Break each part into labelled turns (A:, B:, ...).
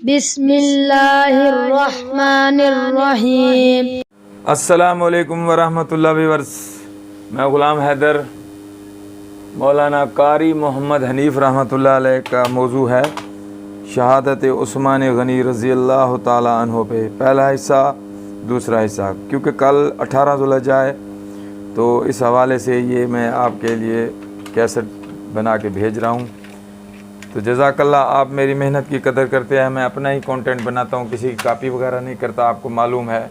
A: بسم اللہ الرحمن الرحیم۔
B: السلام علیکم ورحمۃ اللہ وبرکاتہ۔ میں غلام حیدر، مولانا قاری محمد حنیف رحمۃ اللہ علیہ کا موضوع ہے شہادت عثمان غنی رضی اللہ تعالی عنہ پہ، پہلا حصہ دوسرا حصہ، کیونکہ کل 18 ذوالحجہ ہے تو اس حوالے سے یہ میں آپ کے لیے کیسٹ بنا کے بھیج رہا ہوں۔ تو جزاک اللہ، آپ میری محنت کی قدر کرتے ہیں، میں اپنا ہی کنٹینٹ بناتا ہوں، کسی کی کاپی وغیرہ نہیں کرتا، آپ کو معلوم ہے۔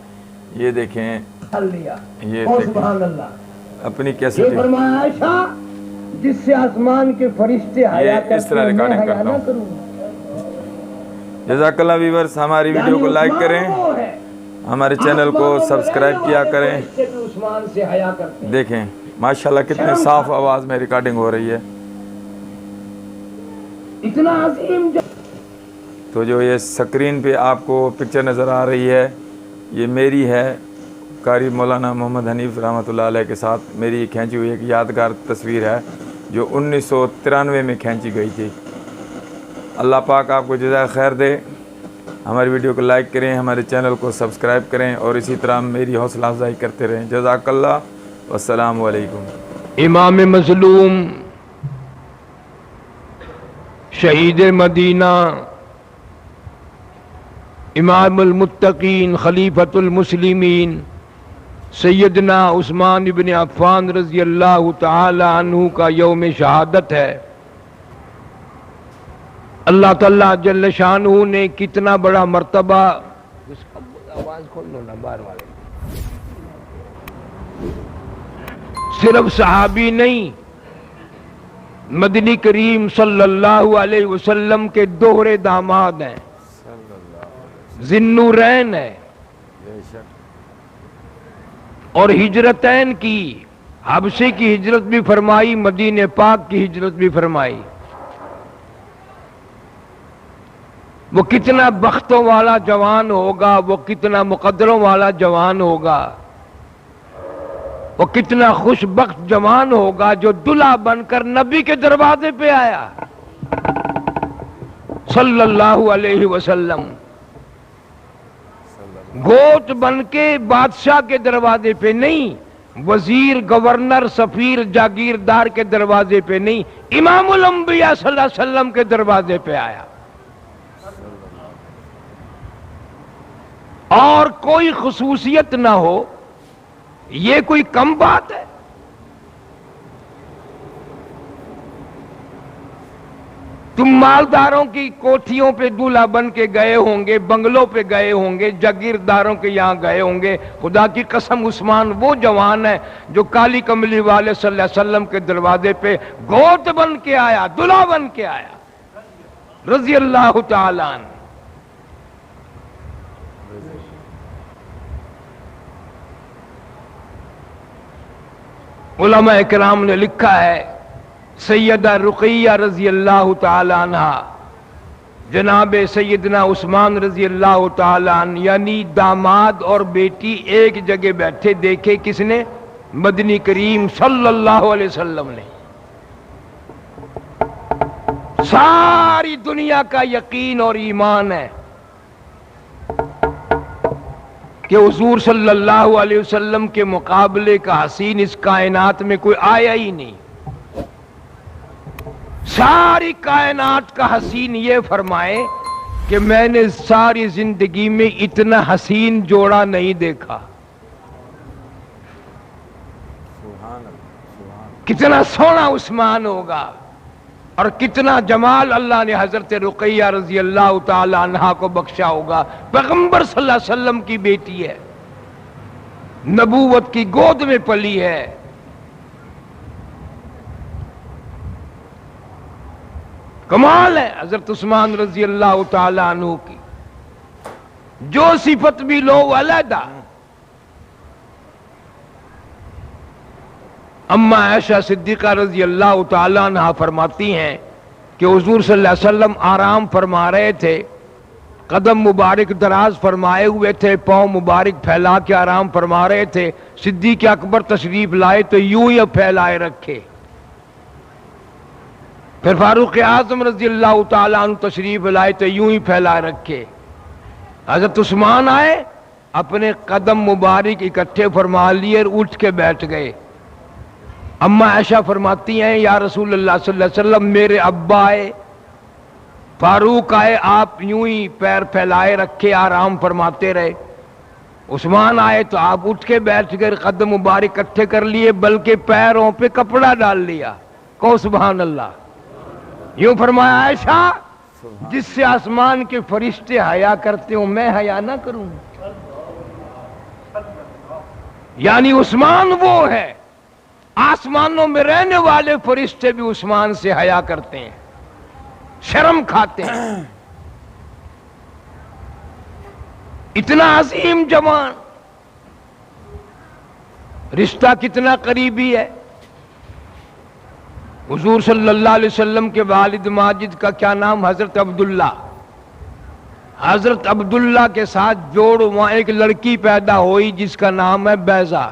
B: یہ دیکھیں، یہ
C: سبحان اللہ،
B: اپنی کیسے
C: یہ فرمایا عائشہ جس سے آسمان کے فرشتے حیا
B: یہ اس طرح
C: کرتے ہیں، میں
B: ریکارڈنگ
C: حیا
B: کرتا
C: نہ
B: ہوں۔
C: کروں۔
B: جزاک اللہ ویورز، ہماری ویڈیو کو لائک کریں، ہمارے چینل کو سبسکرائب کیا کریں۔
C: عثمان سے حیا کرتے ہیں۔
B: دیکھیں ماشاءاللہ کتنے صاف آواز میں ریکارڈنگ ہو رہی ہے۔
C: اتنا عظیم
B: تو جو یہ سکرین پہ آپ کو پکچر نظر آ رہی ہے، یہ میری ہے، قاری مولانا محمد حنیف رحمۃ اللہ علیہ کے ساتھ میری کھینچی ہوئی ایک یادگار تصویر ہے جو 1993 میں کھینچی گئی تھی۔ اللہ پاک آپ کو جزائے خیر دے۔ ہماری ویڈیو کو لائک کریں، ہمارے چینل کو سبسکرائب کریں اور اسی طرح میری حوصلہ افزائی کرتے رہیں۔ جزاک اللہ، والسلام علیکم۔
D: امام مظلوم، شہید مدینہ، امام المتقین، خلیفۃ المسلمین، سیدنا عثمان بن عفان رضی اللہ تعالی عنہ کا یوم شہادت ہے۔ اللہ تعالیٰ جل شانہ نے کتنا بڑا مرتبہ، آواز کھول لو نا باہر والے، صرف صحابی نہیں، مدنی کریم صلی اللہ علیہ وسلم کے دوہرے داماد ہیں، ذی-النورین ہے، اور ہجرتین کی، حبشے کی ہجرت بھی فرمائی، مدینہ پاک کی ہجرت بھی فرمائی۔ وہ کتنا بختوں والا جوان ہوگا، وہ کتنا مقدروں والا جوان ہوگا، وہ کتنا خوش بخت جوان ہوگا جو دلہا بن کر نبی کے دروازے پہ آیا صلی اللہ علیہ وسلم، گوت بن کے بادشاہ کے دروازے پہ نہیں، وزیر، گورنر، سفیر، جاگیردار کے دروازے پہ نہیں، امام الانبیاء صلی اللہ علیہ وسلم کے دروازے پہ آیا۔ اور کوئی خصوصیت نہ ہو، یہ کوئی کم بات ہے؟ تم مالداروں کی کوٹھیوں پہ دولہا بن کے گئے ہوں گے، بنگلوں پہ گئے ہوں گے، جاگیرداروں کے یہاں گئے ہوں گے، خدا کی قسم عثمان وہ جوان ہے جو کالی کملی والے صلی اللہ علیہ وسلم کے دروازے پہ گوت بن کے آیا، دولہا بن کے آیا، رضی اللہ تعالی عنہ۔ علماء کرام نے لکھا ہے، سیدہ رقیہ رضی اللہ تعالی عنہ جناب سیدنا عثمان رضی اللہ تعالی عنہ، یعنی داماد اور بیٹی ایک جگہ بیٹھے دیکھے کس نے؟ مدنی کریم صلی اللہ علیہ وسلم نے۔ ساری دنیا کا یقین اور ایمان ہے کہ حضور صلی اللہ علیہ وسلم کے مقابلے کا حسین اس کائنات میں کوئی آیا ہی نہیں۔ ساری کائنات کا حسین یہ فرمائے کہ میں نے ساری زندگی میں اتنا حسین جوڑا نہیں دیکھا۔ کتنا سونا عثمان ہوگا اور کتنا جمال اللہ نے حضرت رقیہ رضی اللہ تعالی عنہا کو بخشا ہوگا۔ پیغمبر صلی اللہ علیہ وسلم کی بیٹی ہے، نبوت کی گود میں پلی ہے، کمال ہے حضرت عثمان رضی اللہ تعالی عنہ کی۔ جو صفت بھی لو وہ علیحدہ۔ اما عائشہ صدیقہ رضی اللہ تعالی عنہ فرماتی ہیں کہ حضور صلی اللہ علیہ وسلم آرام فرما رہے تھے، قدم مبارک دراز فرمائے ہوئے تھے، پاؤں مبارک پھیلا کے آرام فرما رہے تھے، صدیق اکبر تشریف لائے تو یوں ہی پھیلائے رکھے۔ پھر فاروق اعظم رضی اللہ تعالیٰ عنہ تشریف لائے تو یوں ہی پھیلا رکھے. حضرت عثمان آئے, اپنے قدم مبارک اکٹھے فرما لیے اور اٹھ کے بیٹھ گئے. اما عائشہ فرماتی ہیں یا رسول اللہ صلی اللہ علیہ وسلم میرے ابا آئے, فاروق آئے, آپ یوں ہی پیر پھیلائے رکھے آرام فرماتے رہے. عثمان آئے تو آپ اٹھ کے بیٹھ گئے, قدم مبارک اکٹھے کر لیے, بلکہ پیروں پہ کپڑا ڈال لیا. کہو سبحان اللہ. یوں فرمایا عائشہ جس سے آسمان کے فرشتے حیا کرتے ہوں میں حیا نہ کروں. یعنی عثمان وہ ہے, آسمانوں میں رہنے والے فرشتے بھی عثمان سے حیا کرتے ہیں, شرم کھاتے ہیں. اتنا عظیم جوان, رشتہ کتنا قریبی ہے. حضور صلی اللہ علیہ وسلم کے والد ماجد کا کیا نام؟ حضرت عبداللہ. حضرت عبداللہ کے ساتھ جوڑ وہاں ایک لڑکی پیدا ہوئی جس کا نام ہے بیضہ.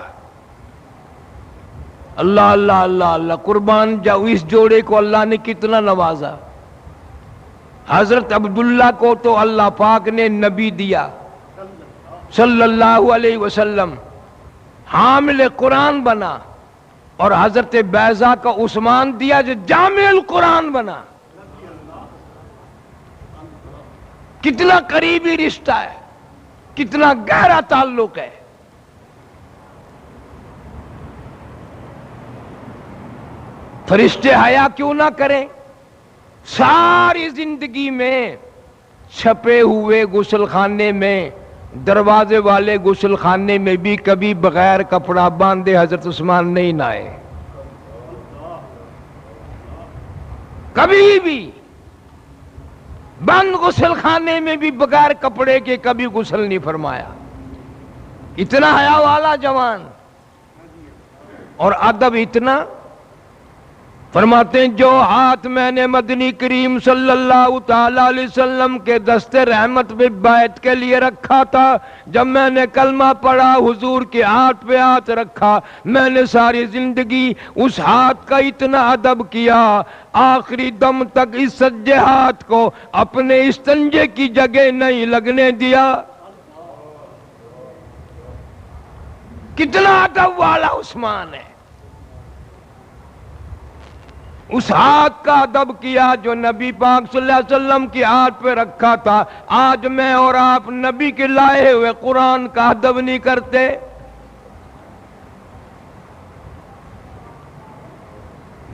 D: اللہ اللہ اللہ اللہ, قربان جاؤ اس جوڑے کو اللہ نے کتنا نوازا. حضرت عبداللہ کو تو اللہ پاک نے نبی دیا صلی اللہ علیہ وسلم, حامل قرآن بنا, اور حضرت بیضہ کا عثمان دیا جو جامع القرآن بنا. کتنا قریبی رشتہ ہے, کتنا گہرا تعلق ہے. فرشتے حیا کیوں نہ کریں؟ ساری زندگی میں چھپے ہوئے غسل خانے میں, دروازے والے غسل خانے میں بھی کبھی بغیر کپڑا باندھے حضرت عثمان نہیں نہائے. کبھی بھی بند غسل خانے میں بھی بغیر کپڑے کے کبھی غسل نہیں فرمایا. اتنا حیا والا جوان, اور ادب اتنا. فرماتے ہیں جو ہاتھ میں نے مدنی کریم صلی اللہ تعالی علیہ وسلم کے دستے رحمت پہ بیعت کے لیے رکھا تھا, جب میں نے کلمہ پڑھا حضور کے ہاتھ پہ ہاتھ رکھا, میں نے ساری زندگی اس ہاتھ کا اتنا ادب کیا, آخری دم تک اس سجے ہاتھ کو اپنے استنجے کی جگہ نہیں لگنے دیا. کتنا ادب والا عثمان ہے. اس ہاتھ کا ادب کیا جو نبی پاک صلی اللہ علیہ وسلم کے ہاتھ پہ رکھا تھا. آج میں اور آپ نبی کے لائے ہوئے قرآن کا ادب نہیں کرتے.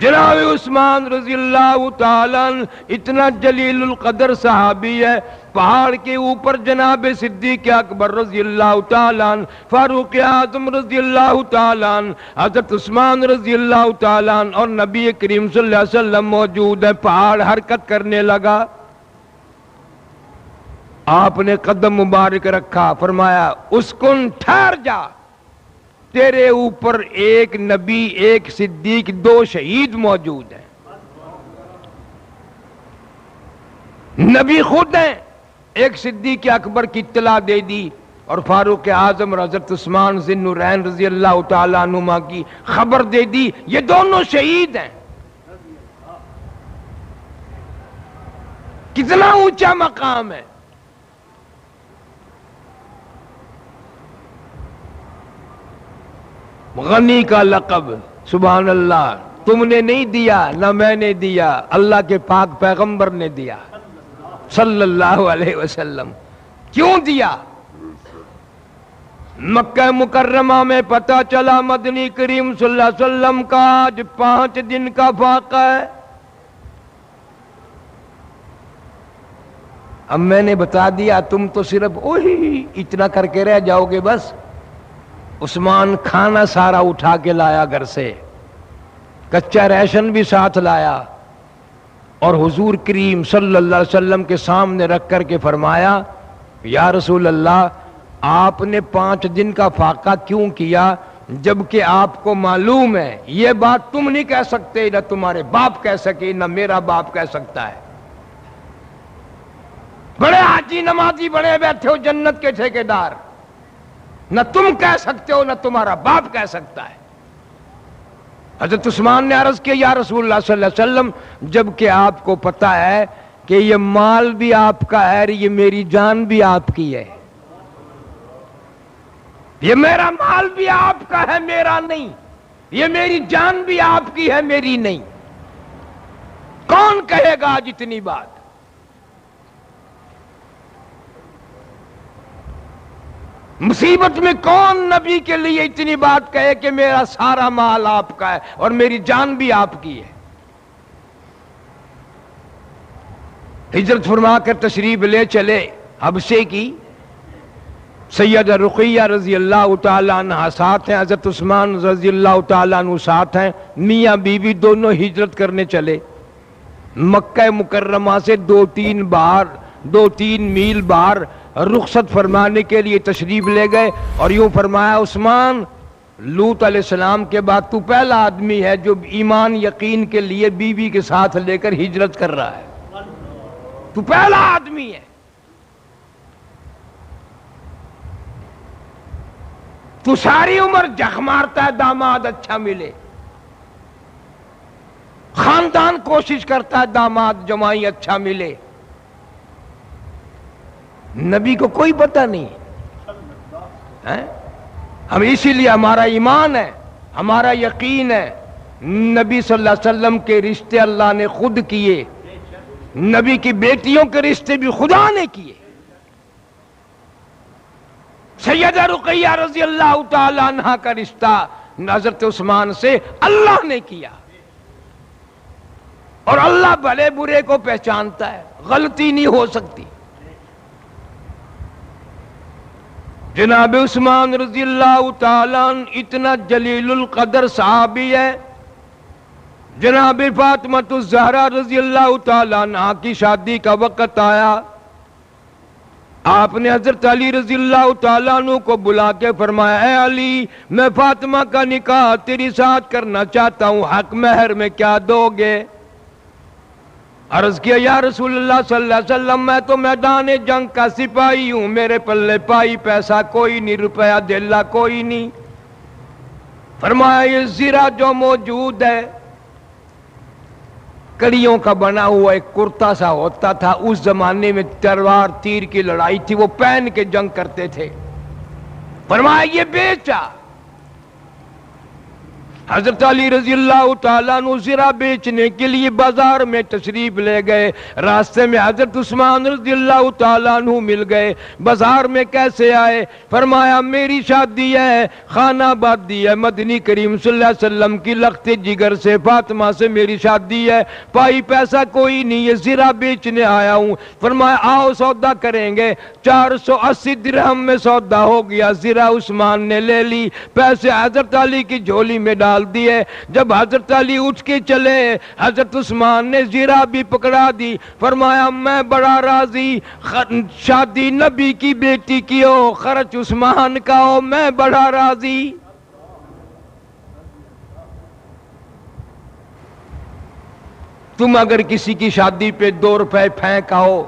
D: جناب عثمان رضی اللہ تعالیٰ اتنا جلیل القدر صحابی ہے. پہاڑ کے اوپر جناب صدیق اکبر رضی اللہ تعالیٰ, فاروق اعظم رضی اللہ تعالیٰ, حضرت عثمان رضی اللہ تعالیٰ اور نبی کریم صلی اللہ علیہ وسلم موجود ہے. پہاڑ حرکت کرنے لگا, آپ نے قدم مبارک رکھا, فرمایا اسکن ٹھہر جا, تیرے اوپر ایک نبی, ایک صدیق, دو شہید موجود ہیں. نبی خود ہیں, ایک صدیق اکبر کی اطلاع دے دی, اور فاروق اعظم اور حضرت عثمان ذی النورین رضی اللہ تعالیٰ عنہما کی خبر دے دی, یہ دونوں شہید ہیں. کتنا اونچا مقام ہے. غنی کا لقب سبحان اللہ تم نے نہیں دیا, نہ میں نے دیا, اللہ کے پاک پیغمبر نے دیا صلی اللہ علیہ وسلم. کیوں دیا؟ مکہ مکرمہ میں پتہ چلا مدنی کریم صلی اللہ علیہ وسلم کا آج 5 دن کا فاقہ ہے. اب میں نے بتا دیا, تم تو صرف اوہی اتنا کر کے رہ جاؤ گے بس. عثمان کھانا سارا اٹھا کے لایا گھر سے, کچا ریشن بھی ساتھ لایا, اور حضور کریم صلی اللہ علیہ وسلم کے سامنے رکھ کر کے فرمایا یا رسول اللہ آپ نے 5 دن کا فاقہ کیوں کیا, جبکہ آپ کو معلوم ہے یہ بات تم نہیں کہہ سکتے, نہ تمہارے باپ کہہ سکے, نہ میرا باپ کہہ سکتا ہے. بڑے حاجی نمازی بڑے بیٹھے ہو جنت کے ٹھیکیدار, نہ تم کہہ سکتے ہو نہ تمہارا باپ کہہ سکتا ہے. حضرت عثمان نے عرض کیا یا رسول اللہ صلی اللہ علیہ وسلم جبکہ آپ کو پتا ہے کہ یہ مال بھی آپ کا ہے، یہ میری جان بھی آپ کی ہے، یہ میرا مال بھی آپ کا ہے میرا نہیں، یہ میری جان بھی آپ کی ہے میری نہیں، کون کہے گا آج اتنی بات؟ مصیبت میں کون نبی کے لیے اتنی بات کہے کہ میرا سارا مال آپ کا ہے اور میری جان بھی آپ کی ہے؟ ہجرت فرما کر تشریف لے چلے حبشے کی، سیدہ رقیہ رضی اللہ تعالیٰ عنہ ساتھ ہیں، حضرت عثمان رضی اللہ تعالیٰ عنہ ساتھ ہیں، میاں بیوی دونوں ہجرت کرنے چلے، مکہ مکرمہ سے دو تین میل باہر رخصت فرمانے کے لیے تشریف لے گئے، اور یوں فرمایا عثمان لوط علیہ السلام کے بعد تو پہلا آدمی ہے جو ایمان یقین کے لیے بیوی کے ساتھ لے کر ہجرت کر رہا ہے، تو پہلا آدمی ہے۔ تو ساری عمر جخ مارتا ہے داماد اچھا ملے، خاندان کوشش کرتا ہے داماد جمائی اچھا ملے، نبی کو کوئی پتہ نہیں ہے؟ ہم اسی لیے ہمارا ایمان ہے، ہمارا یقین ہے، نبی صلی اللہ علیہ وسلم کے رشتے اللہ نے خود کیے، نبی کی بیٹیوں کے رشتے بھی خدا نے کیے، سیدہ رقیہ رضی اللہ تعالی عنہ کا رشتہ حضرت عثمان سے اللہ نے کیا، اور اللہ بھلے برے کو پہچانتا ہے، غلطی نہیں ہو سکتی۔ جناب عثمان رضی اللہ تعالیٰ عنہ اتنا جلیل القدر صحابی ہے، جناب فاطمہ الزہرا رضی اللہ تعالیٰ عنہ کی شادی کا وقت آیا، آپ نے حضرت علی رضی اللہ تعالیٰ عنہ کو بلا کے فرمایا اے علی میں فاطمہ کا نکاح تیری ساتھ کرنا چاہتا ہوں، حق مہر میں کیا دو گے؟ عرض کیا یا رسول اللہ صلی اللہ علیہ وسلم میں تو میدان جنگ کا سپاہی ہوں، میرے پلے پائی پیسہ کوئی نہیں، روپیہ دلہ کوئی نہیں۔ فرمایا یہ زرہ جو موجود ہے کڑیوں کا بنا ہوا ایک کرتا سا ہوتا تھا، اس زمانے میں تلوار تیر کی لڑائی تھی، وہ پہن کے جنگ کرتے تھے، فرمایا یہ بیچا۔ حضرت علی رضی اللہ تعالیٰ عنہ زرہ بیچنے کے لیے بازار میں تشریف لے گئے، راستے میں حضرت عثمان رضی اللہ تعالیٰ عنہ مل گئے، بازار میں کیسے آئے؟ فرمایا میری شادی ہے، خانہ آبادی ہے، مدنی کریم صلی اللہ علیہ وسلم کی لخت جگر سے فاطمہ سے میری شادی ہے، پائی پیسہ کوئی نہیں، یہ زرہ بیچنے آیا ہوں۔ فرمایا آؤ سودا کریں گے، 480 درہم میں سودا ہو گیا، زرہ عثمان نے لے لی، پیسے حضرت علی کی جھولی میں ڈال دیے۔ جب حضرت علی اٹھ کے چلے حضرت عثمان نے زرہ بھی پکڑا دی، فرمایا میں بڑا راضی، شادی نبی کی بیٹی کی ہو، خرچ عثمان کا ہو، میں بڑا راضی۔ تم اگر کسی کی شادی پہ 2 روپے پھینکا ہو،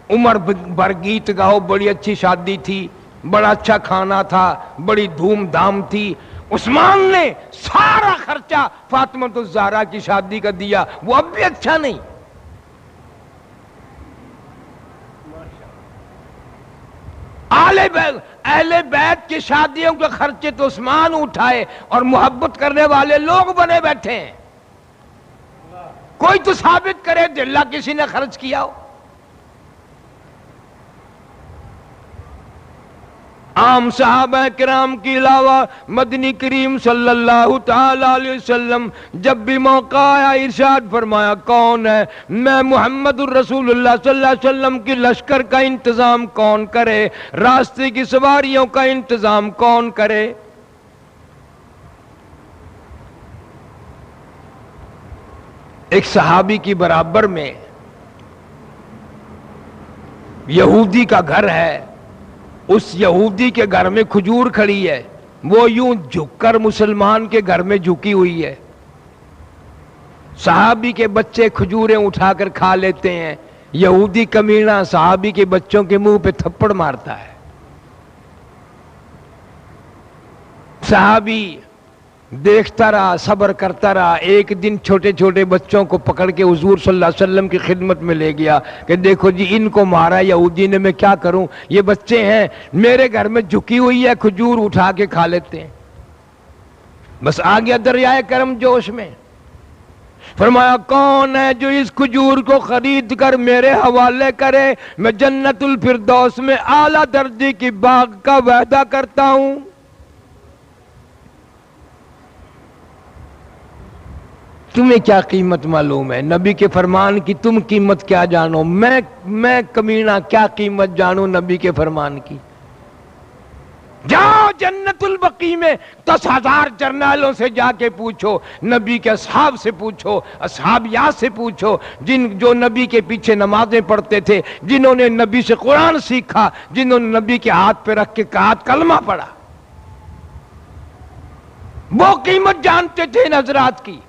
D: عمر بھر گیت گاؤ، بڑی اچھی شادی تھی، بڑا اچھا کھانا تھا، بڑی دھوم دھام تھی، عثمان نے سارا خرچہ فاطمہ الزہرا کی شادی کا دیا، وہ اب بھی اچھا نہیں؟ اہل بیت کی شادیوں کے خرچے تو عثمان اٹھائے، اور محبت کرنے والے لوگ بنے بیٹھے ہیں، کوئی تو ثابت کرے دلہ کسی نے خرچ کیا ہو۔ عام صحابہ کرام کے علاوہ مدنی کریم صلی اللہ تعالی علیہ وسلم جب بھی موقع آیا ارشاد فرمایا کون ہے؟ میں محمد الرسول اللہ صلی اللہ علیہ وسلم کی لشکر کا انتظام کون کرے؟ راستے کی سواریوں کا انتظام کون کرے؟ ایک صحابی کی برابر میں یہودی کا گھر ہے، اس یہودی کے گھر میں کھجور کھڑی ہے، وہ یوں جھک کر مسلمان کے گھر میں جھکی ہوئی ہے، صحابی کے بچے کھجوریں اٹھا کر کھا لیتے ہیں، یہودی کمینہ صحابی کے بچوں کے منہ پہ تھپڑ مارتا ہے۔ صحابی دیکھتا رہا، صبر کرتا رہا. ایک دن چھوٹے چھوٹے بچوں کو پکڑ کے حضور صلی اللہ علیہ وسلم کی خدمت میں لے گیا کہ دیکھو جی ان کو مارا یہودی نے، میں کیا کروں، یہ بچے ہیں، میرے گھر میں جھکی ہوئی ہے کھجور اٹھا کے کھا لیتے ہیں. بس آ گیا دریائے کرم جوش میں. فرمایا کون ہے جو اس کھجور کو خرید کر میرے حوالے کرے، میں جنت الفردوس میں اعلیٰ درجے کی باغ کا وعدہ کرتا ہوں. تمہیں کیا قیمت معلوم ہے نبی کے فرمان کی؟ تم قیمت کیا جانو؟ میں کمینہ کیا قیمت جانو نبی کے فرمان کی؟ جاؤ جنت البقیع میں 10,000 جرنیلوں سے جا کے پوچھو، نبی کے اصحاب سے پوچھو، اصحابیات سے پوچھو، جو نبی کے پیچھے نمازیں پڑھتے تھے، جنہوں نے نبی سے قرآن سیکھا، جنہوں نے نبی کے ہاتھ پہ رکھ کے کلمہ پڑھا، وہ قیمت جانتے تھے ان حضرات کی.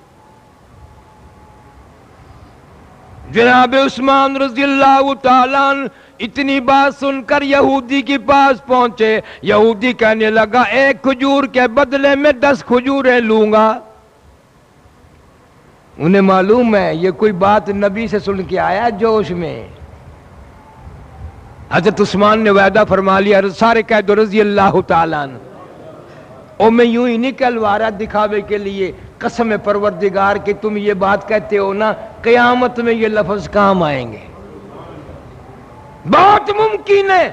D: جناب عثمان رضی اللہ تعالیٰ عنہ اتنی بات سن کر یہودی کے پاس پہنچے. یہودی کہنے لگا ایک کھجور کے بدلے میں 10 کھجوریں لوں گا. انہیں معلوم ہے یہ کوئی بات نبی سے سن کے آیا جوش میں. حضرت عثمان نے وعدہ فرما لیا، سارے کہہ دو رضی اللہ تعالیٰ عنہ. اور میں یوں ہی نہیں کہلوا رہا دکھاوے کے لیے، قسم پروردگار کہ تم یہ بات کہتے ہو نا، قیامت میں یہ لفظ کام آئیں گے. بہت ممکن ہے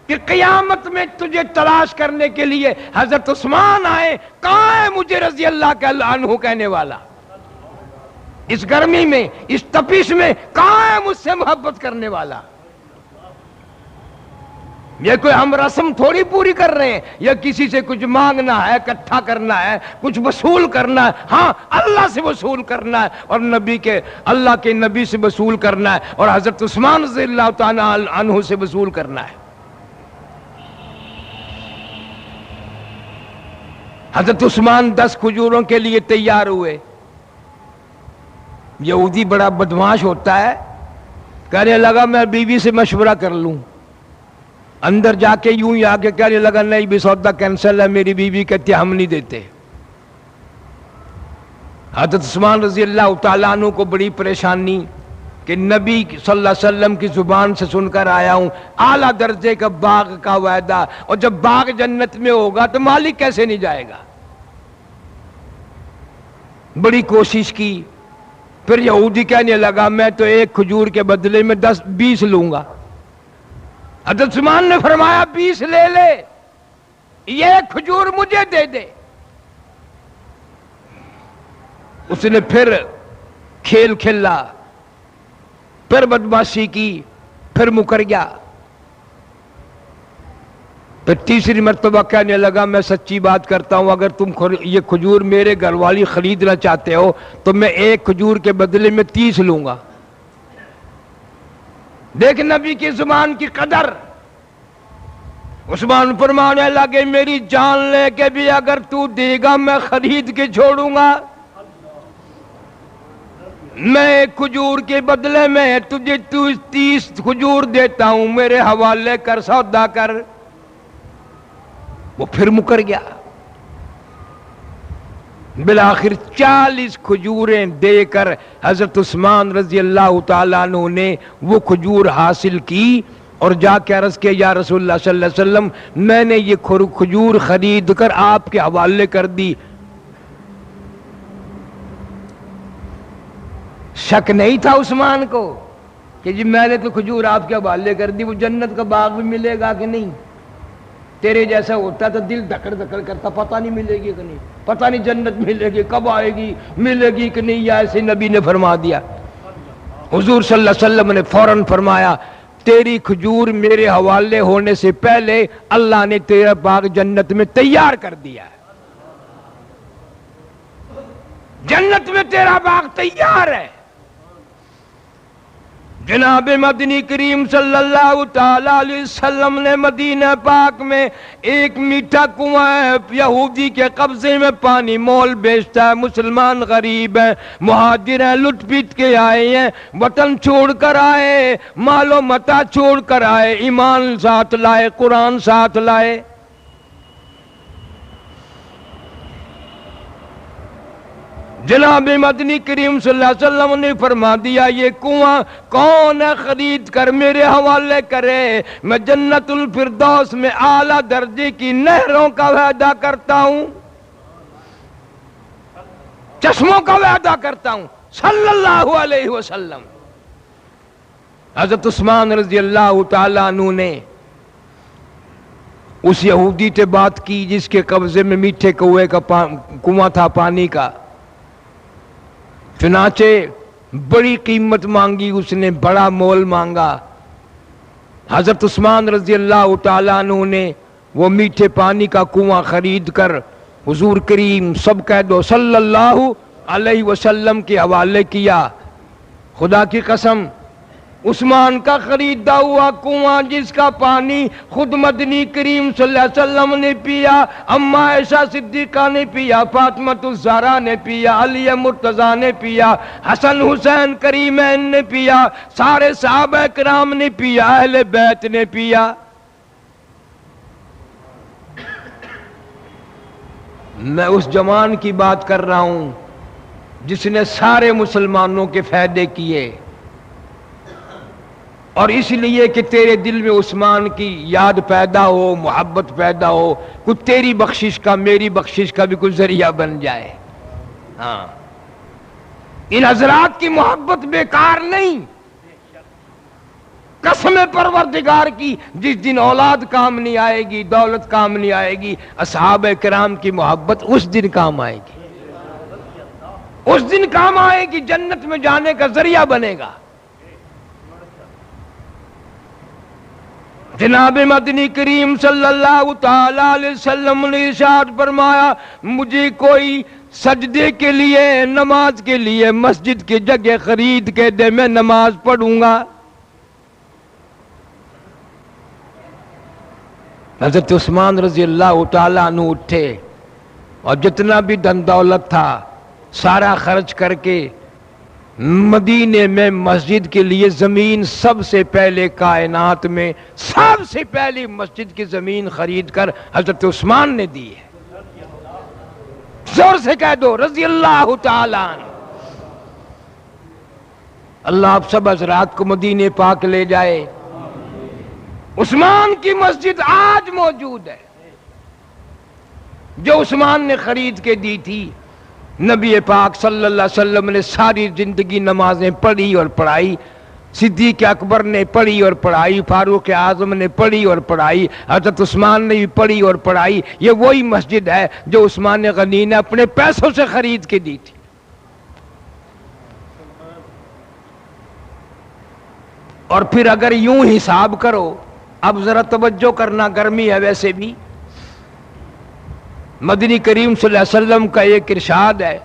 D: کہ قیامت میں تجھے تلاش کرنے کے لیے حضرت عثمان آئے، کہاں ہے مجھے رضی اللہ عنہ کہنے والا؟ اس گرمی میں، اس تپش میں کہاں ہے مجھ سے محبت کرنے والا؟ یہ کوئی ہم رسم تھوڑی پوری کر رہے ہیں، یا کسی سے کچھ مانگنا ہے، اکٹھا کرنا ہے، کچھ وصول کرنا ہے. ہاں اللہ سے وصول کرنا ہے، اور اللہ کے نبی سے وصول کرنا ہے، اور حضرت عثمان رضی اللہ تعالیٰ عنہ سے وصول کرنا ہے. حضرت عثمان 10 کھجوروں کے لیے تیار ہوئے. یہودی بڑا بدمعاش ہوتا ہے، کہنے لگا میں بیوی سے مشورہ کر لوں. اندر جا کے یوں ہی آگے کہنے لگا نہیں بھی سودا کینسل ہے، میری بیوی کہتی ہم نہیں دیتے. حضرت عثمان رضی اللہ تعالیٰ عنہ کو بڑی پریشانی کہ نبی صلی اللہ علیہ وسلم کی زبان سے سن کر آیا ہوں اعلیٰ درجے کا باغ کا وعدہ، اور جب باغ جنت میں ہوگا تو مالک کیسے نہیں جائے گا. بڑی کوشش کی. پھر یہودی کہنے لگا میں تو ایک کھجور کے بدلے میں 20 لوں گا. حضرت عثمان نے فرمایا 20 لے لے، یہ کھجور مجھے دے دے. اس نے پھر کھیل کھیلا، پھر بدمعاشی کی، پھر مکر گیا. پھر تیسری مرتبہ کہنے لگا میں سچی بات کرتا ہوں، اگر تم یہ کھجور میرے گھر والی خریدنا چاہتے ہو تو میں ایک کھجور کے بدلے میں 30 لوں گا. دیکھ نبی کی زبان کی قدر. عثمان فرمانے لگے میری جان لے کے بھی اگر تو دے گا میں خرید کے چھوڑوں گا. میں ایک کھجور کے بدلے میں تجھے 30 کھجور دیتا ہوں، میرے حوالے کر، سودا کر. وہ پھر مکر گیا. بالآخر 40 کھجوریں دے کر حضرت عثمان رضی اللہ تعالیٰ عنہ نے وہ کھجور حاصل کی، اور جا کے عرض کیا یا رسول اللہ صلی اللہ علیہ وسلم میں نے یہ کھجور خرید کر آپ کے حوالے کر دی. شک نہیں تھا عثمان کو کہ جی میں نے تو کھجور آپ کے حوالے کر دی، وہ جنت کا باغ بھی ملے گا کہ نہیں. تیرے جیسا ہوتا تو دل دھکڑ دھکڑ کرتا، پتہ نہیں ملے گی کہ نہیں، پتہ نہیں جنت ملے گی، کب آئے گی، ملے گی کہ نہیں. یا ایسے نبی نے فرما دیا. حضور صلی اللہ علیہ وسلم نے فوراً فرمایا تیری کھجور میرے حوالے ہونے سے پہلے اللہ نے تیرا باغ جنت میں تیار کر دیا ہے. جنت میں تیرا باغ تیار ہے. جناب مدنی کریم صلی اللہ تعالی علیہ وسلم نے مدینہ پاک میں ایک میٹھا کنواں ہے، یہودی کے قبضے میں پانی مول بیچتا ہے. مسلمان غریب ہیں، مہاجر ہیں، لٹ پیٹ کے آئے ہیں، وطن چھوڑ کر آئے، مال و متاع چھوڑ کر آئے، ایمان ساتھ لائے، قرآن ساتھ لائے. جناب مدنی کریم صلی اللہ علیہ وسلم نے فرما دیا یہ کنواں کون ہے خرید کر میرے حوالے کرے، میں جنت الفردوس میں اعلیٰ درجے کی نہروں کا وعدہ کرتا ہوں، چشموں کا وعدہ کرتا ہوں صلی اللہ علیہ وسلم۔ حضرت عثمان رضی اللہ تعالیٰ عنہ نے اس یہودی سے بات کی جس کے قبضے میں میٹھے کنویں کا کنواں تھا پانی کا، چنانچہ بڑی قیمت مانگی، اس نے بڑا مول مانگا۔ حضرت عثمان رضی اللہ تعالیٰ عنہ نے وہ میٹھے پانی کا کنواں خرید کر حضور کریم سب کہہ دو صلی اللہ علیہ وسلم کے حوالے کیا۔ خدا کی قسم عثمان کا خریدا ہوا کنواں جس کا پانی خود مدنی کریم صلی اللہ علیہ وسلم نے پیا، اماں عائشہ صدیقہ نے پیا، فاطمہ الزہرا نے پیا، علی مرتضیٰ نے پیا، حسن حسین کریمین نے پیا، سارے صحابہ کرام نے پیا، اہل بیت نے پیا۔ میں اس جوان کی بات کر رہا ہوں جس نے سارے مسلمانوں کے فائدے کیے، اور اس لیے کہ تیرے دل میں عثمان کی یاد پیدا ہو، محبت پیدا ہو، کچھ تیری بخشش کا میری بخشش کا بھی کچھ ذریعہ بن جائے۔ ہاں، ان حضرات کی محبت بیکار نہیں، قسم پروردگار کی جس دن اولاد کام نہیں آئے گی، دولت کام نہیں آئے گی، اصحابہ کرام کی محبت اس دن کام آئے گی، اس دن کام آئے گی، جنت میں جانے کا ذریعہ بنے گا۔ جناب مدنی کریم صلی اللہ تعالی علیہ وسلم نے ارشاد فرمایا مجھے کوئی سجدے کے لیے نماز کے لیے مسجد کی جگہ خرید کے دے، میں نماز پڑھوں گا۔ حضرت عثمان رضی اللہ تعالیٰ عنہ اٹھے اور جتنا بھی دن دولت تھا سارا خرچ کر کے مدینے میں مسجد کے لیے زمین، سب سے پہلے کائنات میں سب سے پہلی مسجد کی زمین خرید کر حضرت عثمان نے دی ہے۔ زور سے کہہ دو رضی اللہ تعالیٰ عنہ۔ اللہ آپ سب حضرات کو مدینے پاک لے جائے۔ عثمان کی مسجد آج موجود ہے جو عثمان نے خرید کے دی تھی۔ نبی پاک صلی اللہ علیہ وسلم نے ساری زندگی نمازیں پڑھی اور پڑھائی، صدیق اکبر نے پڑھی اور پڑھائی، فاروق اعظم نے پڑھی اور پڑھائی، حضرت عثمان نے بھی پڑھی اور پڑھائی۔ یہ وہی مسجد ہے جو عثمان غنی نے اپنے پیسوں سے خرید کے دی تھی۔ اور پھر اگر یوں حساب کرو، اب ذرا توجہ کرنا، گرمی ہے ویسے بھی، مدنی کریم صلی اللہ علیہ وسلم کا ایک ارشاد ہے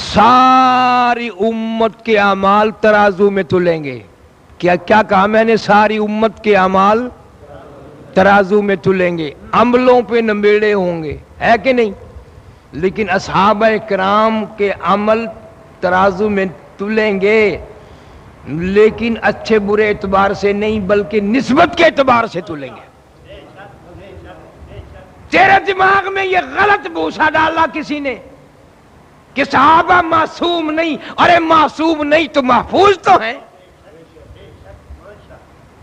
D: ساری امت کے اعمال ترازو میں تلیں گے۔ کیا کہا میں نے؟ ساری امت کے اعمال ترازو میں تلیں گے، عملوں پہ نمیڑے ہوں گے، ہے کہ نہیں؟ لیکن اصحابہ کرام کے عمل ترازو میں تلیں گے، لیکن اچھے برے اعتبار سے نہیں بلکہ نسبت کے اعتبار سے تلیں گے۔ تیرے دماغ میں یہ غلط بھوسا ڈالا کسی نے کہ صحابہ معصوم نہیں، ارے معصوم نہیں تو محفوظ تو ہیں۔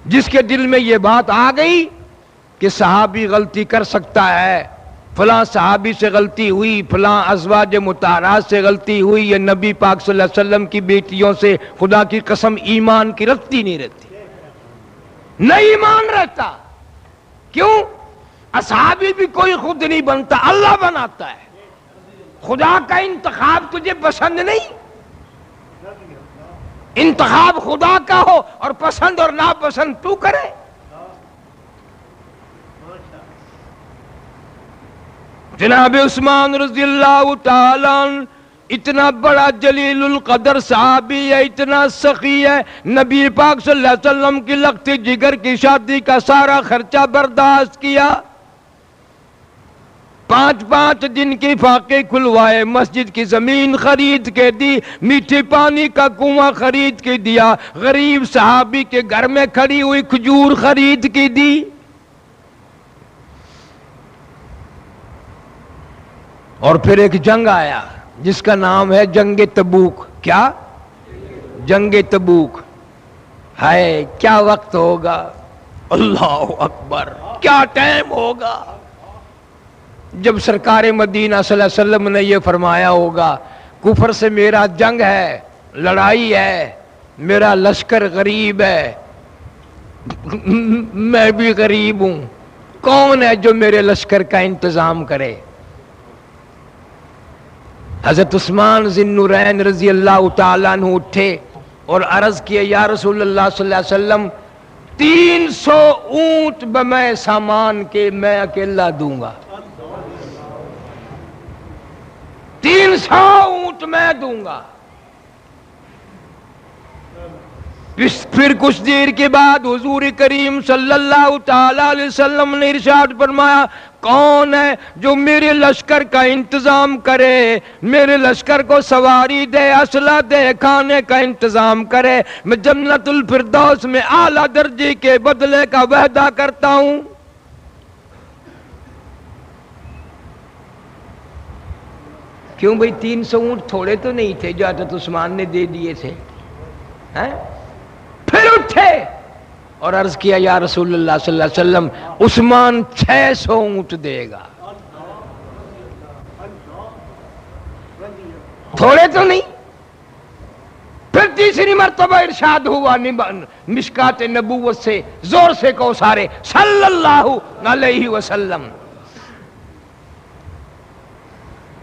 D: جس کے دل میں یہ بات آ گئی کہ صحابی غلطی کر سکتا ہے، فلاں صحابی سے غلطی ہوئی، فلاں ازواج مطہرات سے غلطی ہوئی، یا نبی پاک صلی اللہ علیہ وسلم کی بیٹیوں سے، خدا کی قسم ایمان کی رتی نہیں رہتی، نہیں ایمان رہتا۔ کیوں؟ اصحابی بھی کوئی خود نہیں بنتا، اللہ بناتا ہے۔ خدا کا انتخاب تجھے پسند نہیں، انتخاب خدا کا ہو اور پسند اور ناپسند تو کرے۔ جناب عثمان رضی اللہ تعالیٰ عنہ اتنا بڑا جلیل القدر صحابی ہے، اتنا سخی ہے، نبی پاک صلی اللہ علیہ وسلم کی لگتی جگر کی شادی کا سارا خرچہ برداشت کیا، 5 دن کے فاقے کھلوائے، مسجد کی زمین خرید کے دی، میٹھے پانی کا کنواں خرید کے دیا، غریب صحابی کے گھر میں کھڑی ہوئی کھجور خرید کے دی۔ اور پھر ایک جنگ آیا، جس کا نام ہے جنگ تبوک. کیا؟ جنگ تبوک. ہائے کیا وقت ہوگا، اللہ اکبر، کیا ٹائم ہوگا جب سرکار مدینہ صلی اللہ علیہ وسلم نے یہ فرمایا ہوگا کفر سے میرا جنگ ہے، لڑائی ہے، میرا لشکر غریب ہے، میں بھی غریب ہوں، کون ہے جو میرے لشکر کا انتظام کرے؟ حضرت عثمان ذی النورین رضی اللہ تعالیٰ عنہ اٹھے اور عرض کیا یا رسول اللہ صلی اللہ علیہ وسلم 300 اونٹ بمے سامان کے میں اکیلا دوں گا، 300 اونٹ میں دوں گا. پھر کچھ دیر کے بعد حضور کریم صلی اللہ تعالی علیہ وسلم نے ارشاد فرمایا کون ہے جو میرے لشکر کا انتظام کرے، میرے لشکر کو سواری دے، اسلحہ دے، کھانے کا انتظام کرے، میں جنت الفردوس میں اعلیٰ درجے کے بدلے کا وعدہ کرتا ہوں. کیوں بھئی 300 اونٹ تھوڑے تو نہیں تھے جو حضرت عثمان نے دے دیے تھے. پھر اٹھے اور عرض کیا یا رسول اللہ صلی اللہ علیہ وسلم عثمان 600 اونٹ دے گا، تھوڑے تو نہیں. پھر تیسری مرتبہ ارشاد ہوا مشکات نبوت سے، زور سے کہو سارے صلی اللہ علیہ وسلم.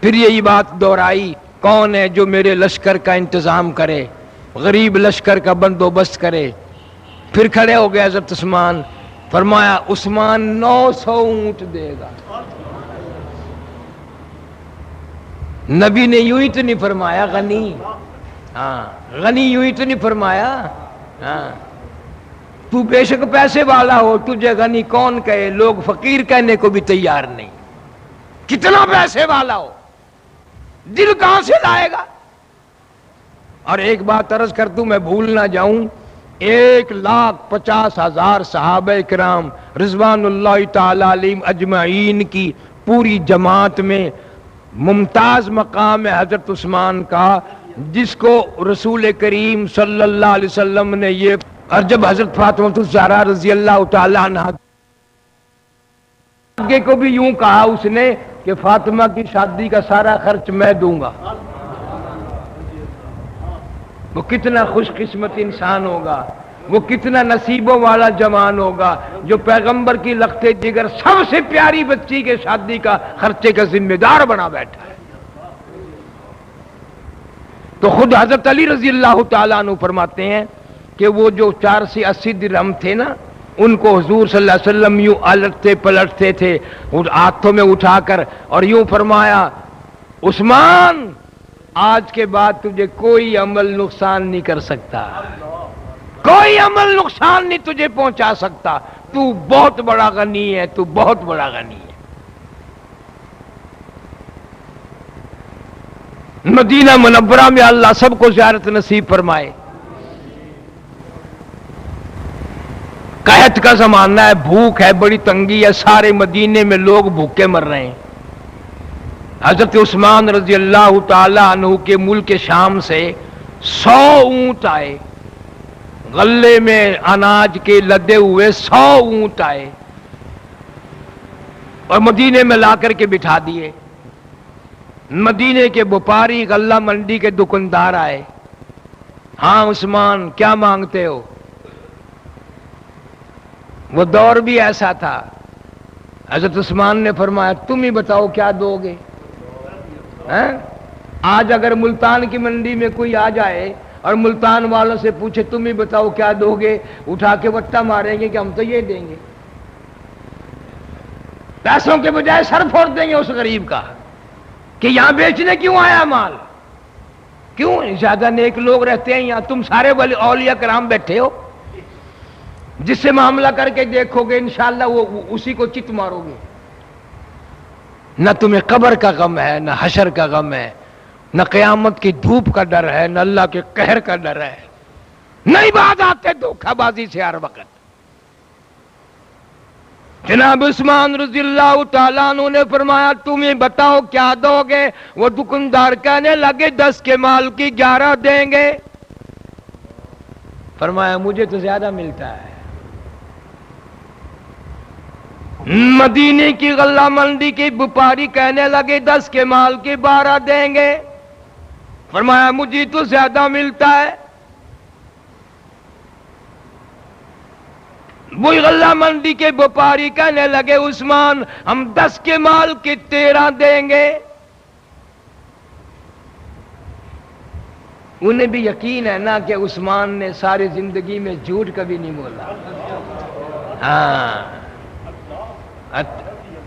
D: پھر یہی بات دہرائی کون ہے جو میرے لشکر کا انتظام کرے، غریب لشکر کا بندوبست کرے. پھر کھڑے ہو گئے حضرت عثمان، فرمایا عثمان 900 اونٹ دے گا. نبی نے یوں ہی تو نہیں فرمایا غنی، غنی یوں ہی تو نہیں فرمایا. تو بے شک پیسے والا ہو، تجھے غنی کون کہے، لوگ فقیر کہنے کو بھی تیار نہیں. کتنا پیسے والا ہو، دل کہاں سے لائے گا. اور ایک بات عرض کر دوں میں بھول نہ جاؤں، 1,50,000 صحابہ کرام رضوان اللہ تعالی علیہم اجمعین کی پوری جماعت میں ممتاز مقام ہے حضرت عثمان کا، جس کو رسول کریم صلی اللہ علیہ وسلم نے یہ. اور جب حضرت فاطمہ الزہرا رضی اللہ تعالی عنہ آگے کو بھی یوں کہا اس نے کہ فاطمہ کی شادی کا سارا خرچ میں دوں گا. وہ کتنا خوش قسمت انسان ہوگا، وہ کتنا نصیبوں والا جوان ہوگا جو پیغمبر کی لختے جگر سب سے پیاری بچی کے شادی کا خرچے کا ذمہ دار بنا بیٹھا ہے. تو خود حضرت علی رضی اللہ تعالیٰ عنہ فرماتے ہیں کہ وہ جو 480 درہم تھے نا، ان کو حضور صلی اللہ علیہ وسلم یوں الٹتے پلٹتے تھے ہاتھوں میں اٹھا کر، اور یوں فرمایا عثمان آج کے بعد تجھے کوئی عمل نقصان نہیں کر سکتا، کوئی عمل نقصان نہیں تجھے پہنچا سکتا، تو بہت بڑا غنی ہے، تو بہت بڑا غنی ہے. مدینہ منورہ میں اللہ سب کو زیارت نصیب فرمائے. قحط کا زمانہ ہے، بھوک ہے، بڑی تنگی ہے، سارے مدینے میں لوگ بھوکے مر رہے ہیں. حضرت عثمان رضی اللہ تعالی عنہ کے ملک شام سے 100 اونٹ آئے، غلے میں اناج کے لدے ہوئے 100 اونٹ آئے اور مدینے میں لا کر کے بٹھا دیے. مدینے کے وپاری غلہ منڈی کے دکاندار آئے، ہاں عثمان کیا مانگتے ہو؟ وہ دور بھی ایسا تھا. حضرت عثمان نے فرمایا تم ہی بتاؤ کیا دو گے. آج اگر ملتان کی منڈی میں کوئی آ جائے اور ملتان والوں سے پوچھے تم ہی بتاؤ کیا دو گے، اٹھا کے وٹا ماریں گے کہ ہم تو یہ دیں گے. پیسوں کے بجائے سر پھوڑ دیں گے اس غریب کا کہ یہاں بیچنے کیوں آیا مال، کیوں زیادہ نیک لوگ رہتے ہیں یہاں، تم سارے اولیاء کرام بیٹھے ہو، جس سے معاملہ کر کے دیکھو گے انشاءاللہ وہ اسی کو چت مارو گے. نہ تمہیں قبر کا غم ہے، نہ حشر کا غم ہے، نہ قیامت کی دھوپ کا ڈر ہے، نہ اللہ کے قہر کا ڈر ہے، نہیں بات آتے دھوکہ بازی سے ہر وقت. جناب عثمان رضی اللہ تعالیٰ عنہ نے فرمایا تمہیں بتاؤ کیا دو گے؟ وہ دکاندار کہنے لگے 10 کے مال کی 11 دیں گے۔ فرمایا مجھے تو زیادہ ملتا ہے۔ مدینے کی غلہ منڈی کے وپاری کہنے لگے 10 کے مال کی 12 دیں گے۔ فرمایا مجھے تو زیادہ ملتا ہے۔ وہی غلہ منڈی کے وپاری کہنے لگے عثمان ہم 10 کے مال کے 13 دیں گے۔ انہیں بھی یقین ہے نا کہ عثمان نے ساری زندگی میں جھوٹ کبھی نہیں بولا۔ ہاں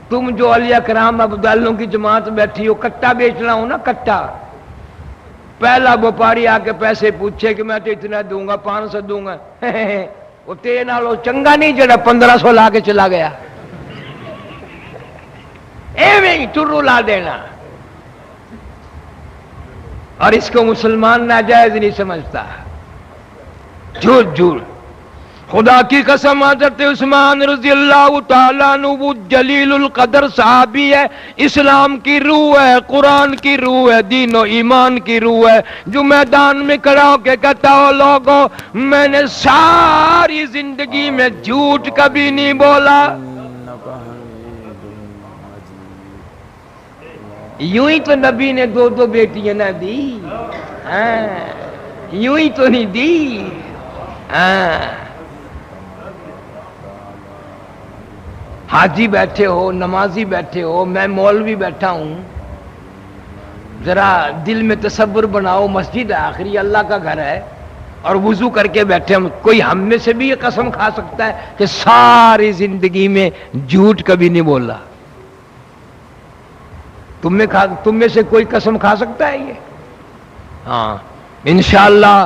D: تم جو اولیاء کرام ابدالوں کی جماعت بیٹھی ہو، کٹا بیچنا ہو نا، کٹا، پہلا وپاری آ کے پیسے پوچھے کہ میں تو اتنا دوں گا، 500 دوں گا، وہ تیرے نالوں چنگا نہیں جڑا 1500 لا کے چلا گیا، ایویں ہی ٹرو لا دینا۔ اور اس کو مسلمان ناجائز نہیں سمجھتا، جھوٹ جھوٹ۔ خدا کی قسم حضرت عثمان رضی اللہ تعالیٰ عنہ وہ جلیل القدر صحابی ہے، اسلام کی روح ہے، قرآن کی روح ہے، دین و ایمان کی روح ہے، جو میدان میں کھڑا ہو کے کہتا ہو لوگوں میں نے ساری زندگی میں جھوٹ کبھی نہیں بولا۔ یوں ہی تو نبی نے 2 بیٹیاں نہ دی، یوں ہی تو نہیں دی۔ حاجی بیٹھے ہو، نمازی بیٹھے ہو، میں مولوی بیٹھا ہوں، ذرا دل میں تصور بناؤ مسجد آخری اللہ کا گھر ہے اور وضو کر کے بیٹھے ہم، کوئی ہم میں سے بھی یہ قسم کھا سکتا ہے کہ ساری زندگی میں جھوٹ کبھی نہیں بولا؟ تم میں سے کوئی قسم کھا سکتا ہے یہ؟ ہاں انشاءاللہ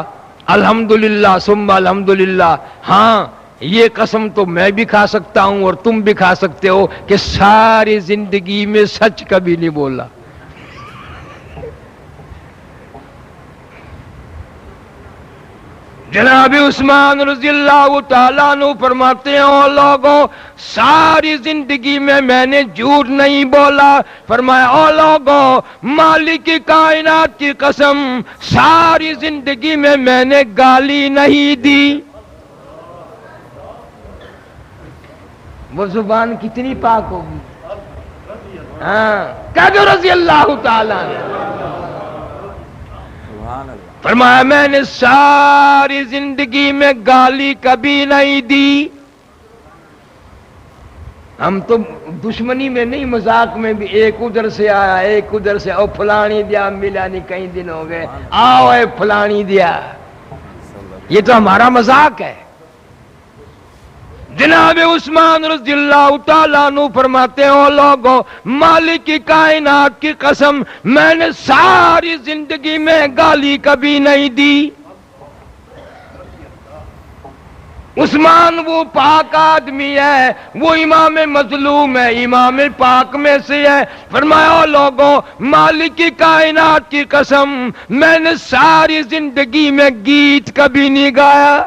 D: الحمدللہ ثم الحمدللہ، ہاں یہ قسم تو میں بھی کھا سکتا ہوں اور تم بھی کھا سکتے ہو کہ ساری زندگی میں سچ کبھی نہیں بولا۔ جناب عثمان رضی اللہ تعالیٰ عنہ فرماتے ہیں او لوگوں ساری زندگی میں نے جھوٹ نہیں بولا۔ فرمایا او لوگوں مالک کائنات کی قسم ساری زندگی میں نے گالی نہیں دی۔ وہ زبان کتنی پاک ہوگی، ہاں کہہ دو رضی اللہ تعالیٰ فرمایا میں نے ساری زندگی میں گالی کبھی نہیں دی۔ ہم تو دشمنی میں نہیں، مذاق میں بھی، ایک ادھر سے آیا ایک ادھر سے، او فلانی دیا ملا نہیں کئی دن ہو گئے، آؤ اے فلانی دیا، یہ تو ہمارا مذاق ہے۔ جناب عثمان رضی اللہ تعالیٰ عنہ فرماتے ہیں او لوگوں مالک کی کائنات کی قسم میں نے ساری زندگی میں گالی کبھی نہیں دی۔ عثمان وہ پاک آدمی ہے، وہ امام مظلوم ہے، امام پاک میں سے ہے۔ فرمایا او لوگوں مالک کی کائنات کی قسم میں نے ساری زندگی میں گیت کبھی نہیں گایا۔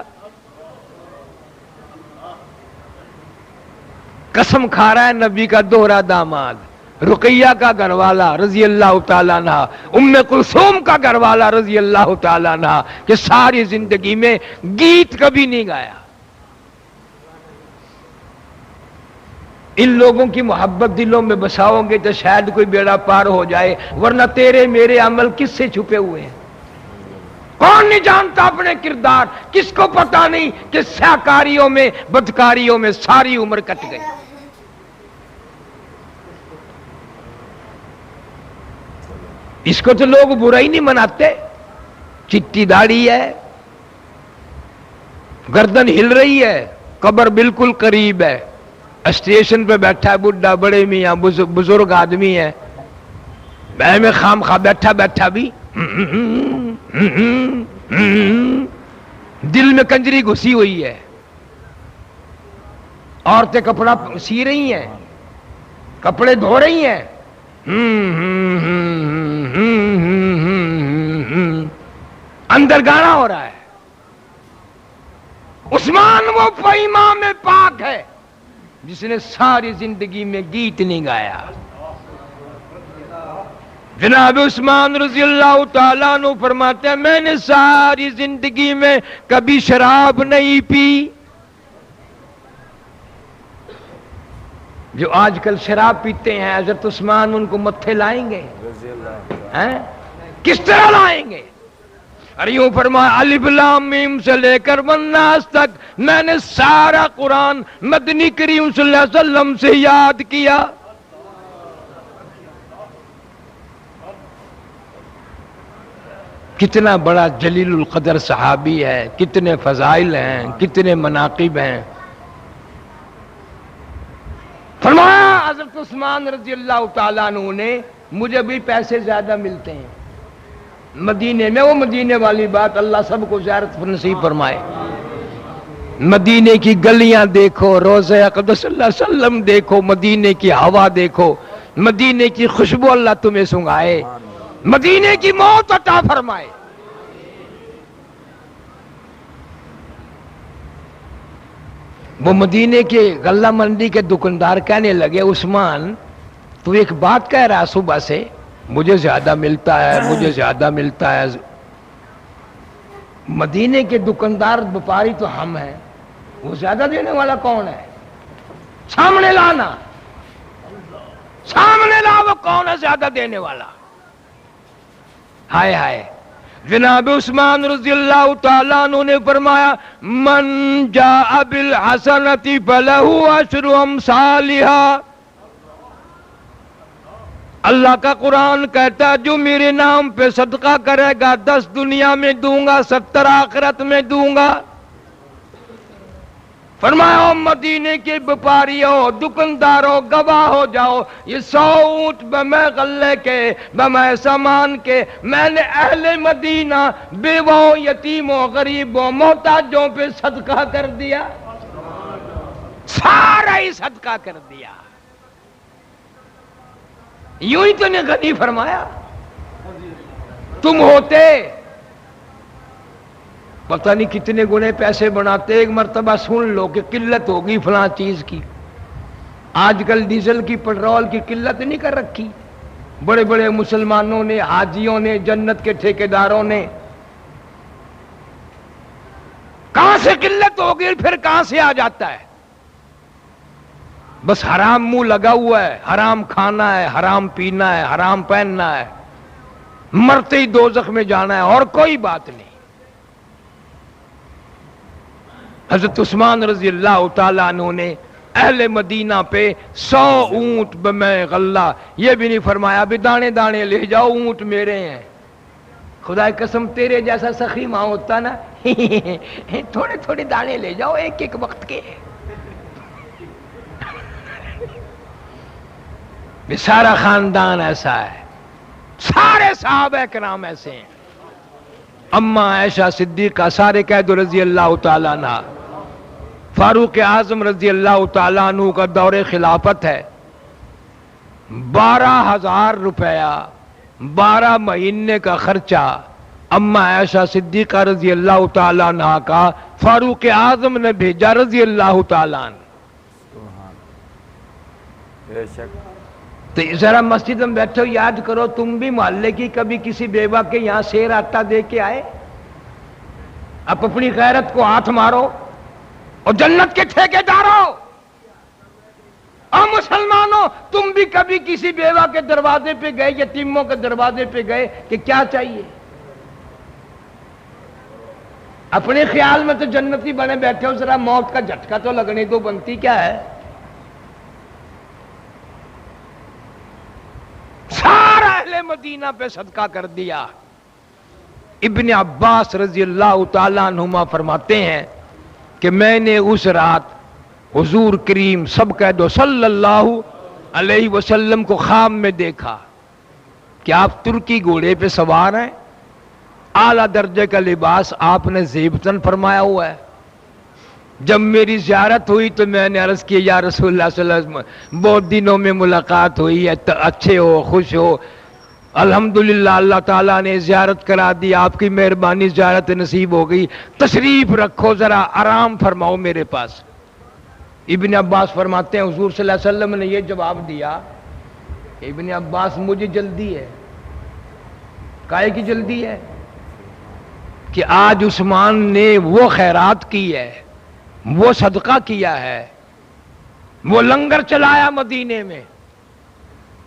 D: قسم کھا رہا ہے نبی کا دوہرا داماد، رقیہ کا گھر والا رضی اللہ تعالیٰ عنہ، ام کلثوم کا گھر والا رضی اللہ تعالیٰ عنہ، کہ ساری زندگی میں گیت کبھی نہیں گایا۔ ان لوگوں کی محبت دلوں میں بساؤ گے تو شاید کوئی بیڑا پار ہو جائے، ورنہ تیرے میرے عمل کس سے چھپے ہوئے ہیں؟ کون نہیں جانتا اپنے کردار؟ کس کو پتا نہیں کہ سیاکاریوں میں بدکاریوں میں ساری عمر کٹ گئی؟ اس کو تو لوگ برا ہی نہیں مناتے، چٹی داڑھی ہے، گردن ہل رہی ہے، قبر بالکل قریب ہے، اسٹیشن پہ بیٹھا ہے بڈھا، بڑے میاں بزرگ آدمی ہے، میں خام خواہ بیٹھا بھی دل میں کنجری گھسی ہوئی ہے۔ عورتیں کپڑا سی رہی ہیں، کپڑے دھو رہی ہیں، اندر گانا ہو رہا ہے۔ عثمان وہ امام پاک ہے، جس نے ساری زندگی میں گیت نہیں گایا. جناب عثمان رضی اللہ تعالیٰ عنہ فرماتے ہیں میں نے ساری زندگی میں کبھی شراب نہیں پی. جو آج کل شراب پیتے ہیں حضرت عثمان ان کو متھے لائیں گے؟ کس طرح لائیں گے؟ اور یوں فرمایا الف لام میم سے لے کر والناس تک میں نے سارا قرآن مدنی کریم صلی اللہ علیہ وسلم سے یاد کیا. کتنا بڑا جلیل القدر صحابی ہے، کتنے فضائل ہیں، کتنے مناقب ہیں. فرمایا حضرت عثمان رضی اللہ تعالیٰ عنہ نے مجھے بھی پیسے زیادہ ملتے ہیں مدینے میں. وہ مدینے والی بات اللہ سب کو زیارت نصیب فرمائے. مدینے کی گلیاں دیکھو، روضہ اقدس صلی اللہ علیہ وسلم دیکھو، مدینے کی ہوا دیکھو، مدینے کی خوشبو اللہ تمہیں سنگائے، مدینے کی موت عطا فرمائے. وہ مدینے کے غلہ منڈی کے دکاندار کہنے لگے عثمان تو ایک بات کہہ رہا صبح سے مجھے زیادہ ملتا ہے، مجھے زیادہ ملتا ہے. مدینے کے دکاندار وپاری تو ہم ہیں، وہ زیادہ دینے والا کون ہے؟ سامنے لانا، سامنے لا وہ کون ہے زیادہ دینے والا. ہائے ہائے. جناب عثمان رضی اللہ تعالیٰ عنہ نے فرمایا من جاء بالحسنۃ فلہ عشر امثالھا. اللہ کا قرآن کہتا ہے جو میرے نام پہ صدقہ کرے گا 10 دنیا میں دوں گا، 70 آخرت میں دوں گا. فرمایا مدینے کے وپاریوں، دکانداروں گواہ ہو جاؤ یہ 100 اونٹ بمے غلے کے، بمے سامان کے میں نے اہل مدینہ بیووں، یتیموں، غریبوں، محتاجوں پہ صدقہ کر دیا. سارا ہی صدقہ کر دیا. یوں ہی تو نے غنی فرمایا. تم ہوتے پتہ نہیں کتنے گنے پیسے بناتے. ایک مرتبہ سن لو کہ قلت ہوگی فلاں چیز کی. آج کل ڈیزل کی، پیٹرول کی قلت نہیں کر رکھی. بڑے بڑے مسلمانوں نے، حاجیوں نے، جنت کے ٹھیکیداروں نے. کہاں سے قلت ہوگی پھر کہاں سے آ جاتا ہے؟ بس حرام منہ لگا ہوا ہے، حرام کھانا ہے، حرام پینا ہے، حرام پہننا ہے، مرتے ہی دوزخ میں جانا ہے اور کوئی بات نہیں. حضرت عثمان رضی اللہ تعالیٰ عنہ نے اہل مدینہ پہ 100 اونٹ بمے غلہ، یہ بھی نہیں فرمایا بھی دانے دانے لے جاؤ اونٹ میرے ہیں. خدا کی قسم تیرے جیسا سخی ماں ہوتا نا تھوڑے تھوڑے دانے لے جاؤ ایک ایک وقت کے. یہ سارا خاندان ایسا ہے، سارے صحابہ کرام ایسے ہیں. اما عائشہ صدیقہ، سارے قید رضی اللہ تعالیٰ عنہ، فاروق اعظم رضی اللہ تعالیٰ عنہ کا دور خلافت ہے. 12,000 روپیہ 12 مہینے کا خرچہ اما عائشہ صدیقہ رضی اللہ تعالیٰ عنہ کا فاروق اعظم نے بھیجا رضی اللہ تعالیٰ عنہ.
B: بے شک.
D: تو ذرا مسجد میں بیٹھے ہو یاد کرو تم بھی محلے کی کبھی کسی بیوہ کے یہاں سیر آٹا دے کے آئے؟ اب اپنی غیرت کو ہاتھ مارو. اور جنت کے ٹھیکیداروں اور مسلمانوں تم بھی کبھی کسی بیوہ کے دروازے پہ گئے، یتیموں کے دروازے پہ گئے کہ کیا چاہیے؟ اپنے خیال میں تو جنتی بنے بیٹھے ہو، ذرا موت کا جھٹکا تو لگنے دو، بنتی کیا ہے؟ سارا اہل مدینہ پہ صدقہ کر دیا. ابن عباس رضی اللہ تعالیٰ عنہما فرماتے ہیں کہ میں نے اس رات حضور کریم سب کہہ دو صلی اللہ علیہ وسلم کو خواب میں دیکھا کہ آپ ترکی گھوڑے پہ سوار ہیں، اعلیٰ درجے کا لباس آپ نے زیبتن فرمایا ہوا ہے. جب میری زیارت ہوئی تو میں نے عرض کی یا رسول اللہ صلی اللہ علیہ وسلم بہت دنوں میں ملاقات ہوئی ہے، اچھے ہو، خوش ہو. الحمدللہ اللہ تعالیٰ نے زیارت کرا دی، آپ کی مہربانی زیارت نصیب ہو گئی، تشریف رکھو، ذرا آرام فرماؤ میرے پاس. ابن عباس فرماتے ہیں حضور صلی اللہ علیہ وسلم نے یہ جواب دیا، ابن عباس مجھے جلدی ہے. کائے کی جلدی ہے؟ کہ آج عثمان نے وہ خیرات کی ہے، وہ صدقہ کیا ہے، وہ لنگر چلایا مدینے میں،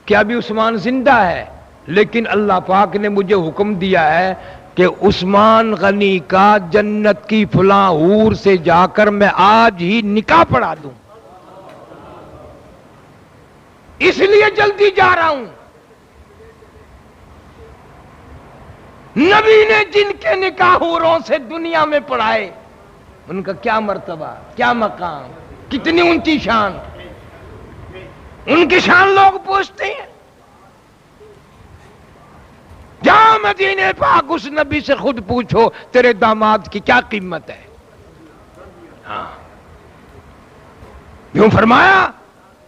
D: کہ ابھی عثمان زندہ ہے، لیکن اللہ پاک نے مجھے حکم دیا ہے کہ عثمان غنی کا جنت کی فلاں حور سے جا کر میں آج ہی نکاح پڑھا دوں، اس لیے جلدی جا رہا ہوں. نبی نے جن کے نکاح حوروں سے دنیا میں پڑھائے، ان کا کیا مرتبہ، کیا مقام، کتنی اونچی شان. ان کی شان لوگ پوچھتے ہیں. جا مدینے پاک اس نبی سے خود پوچھو تیرے داماد کی کیا قیمت ہے. ہاں یوں فرمایا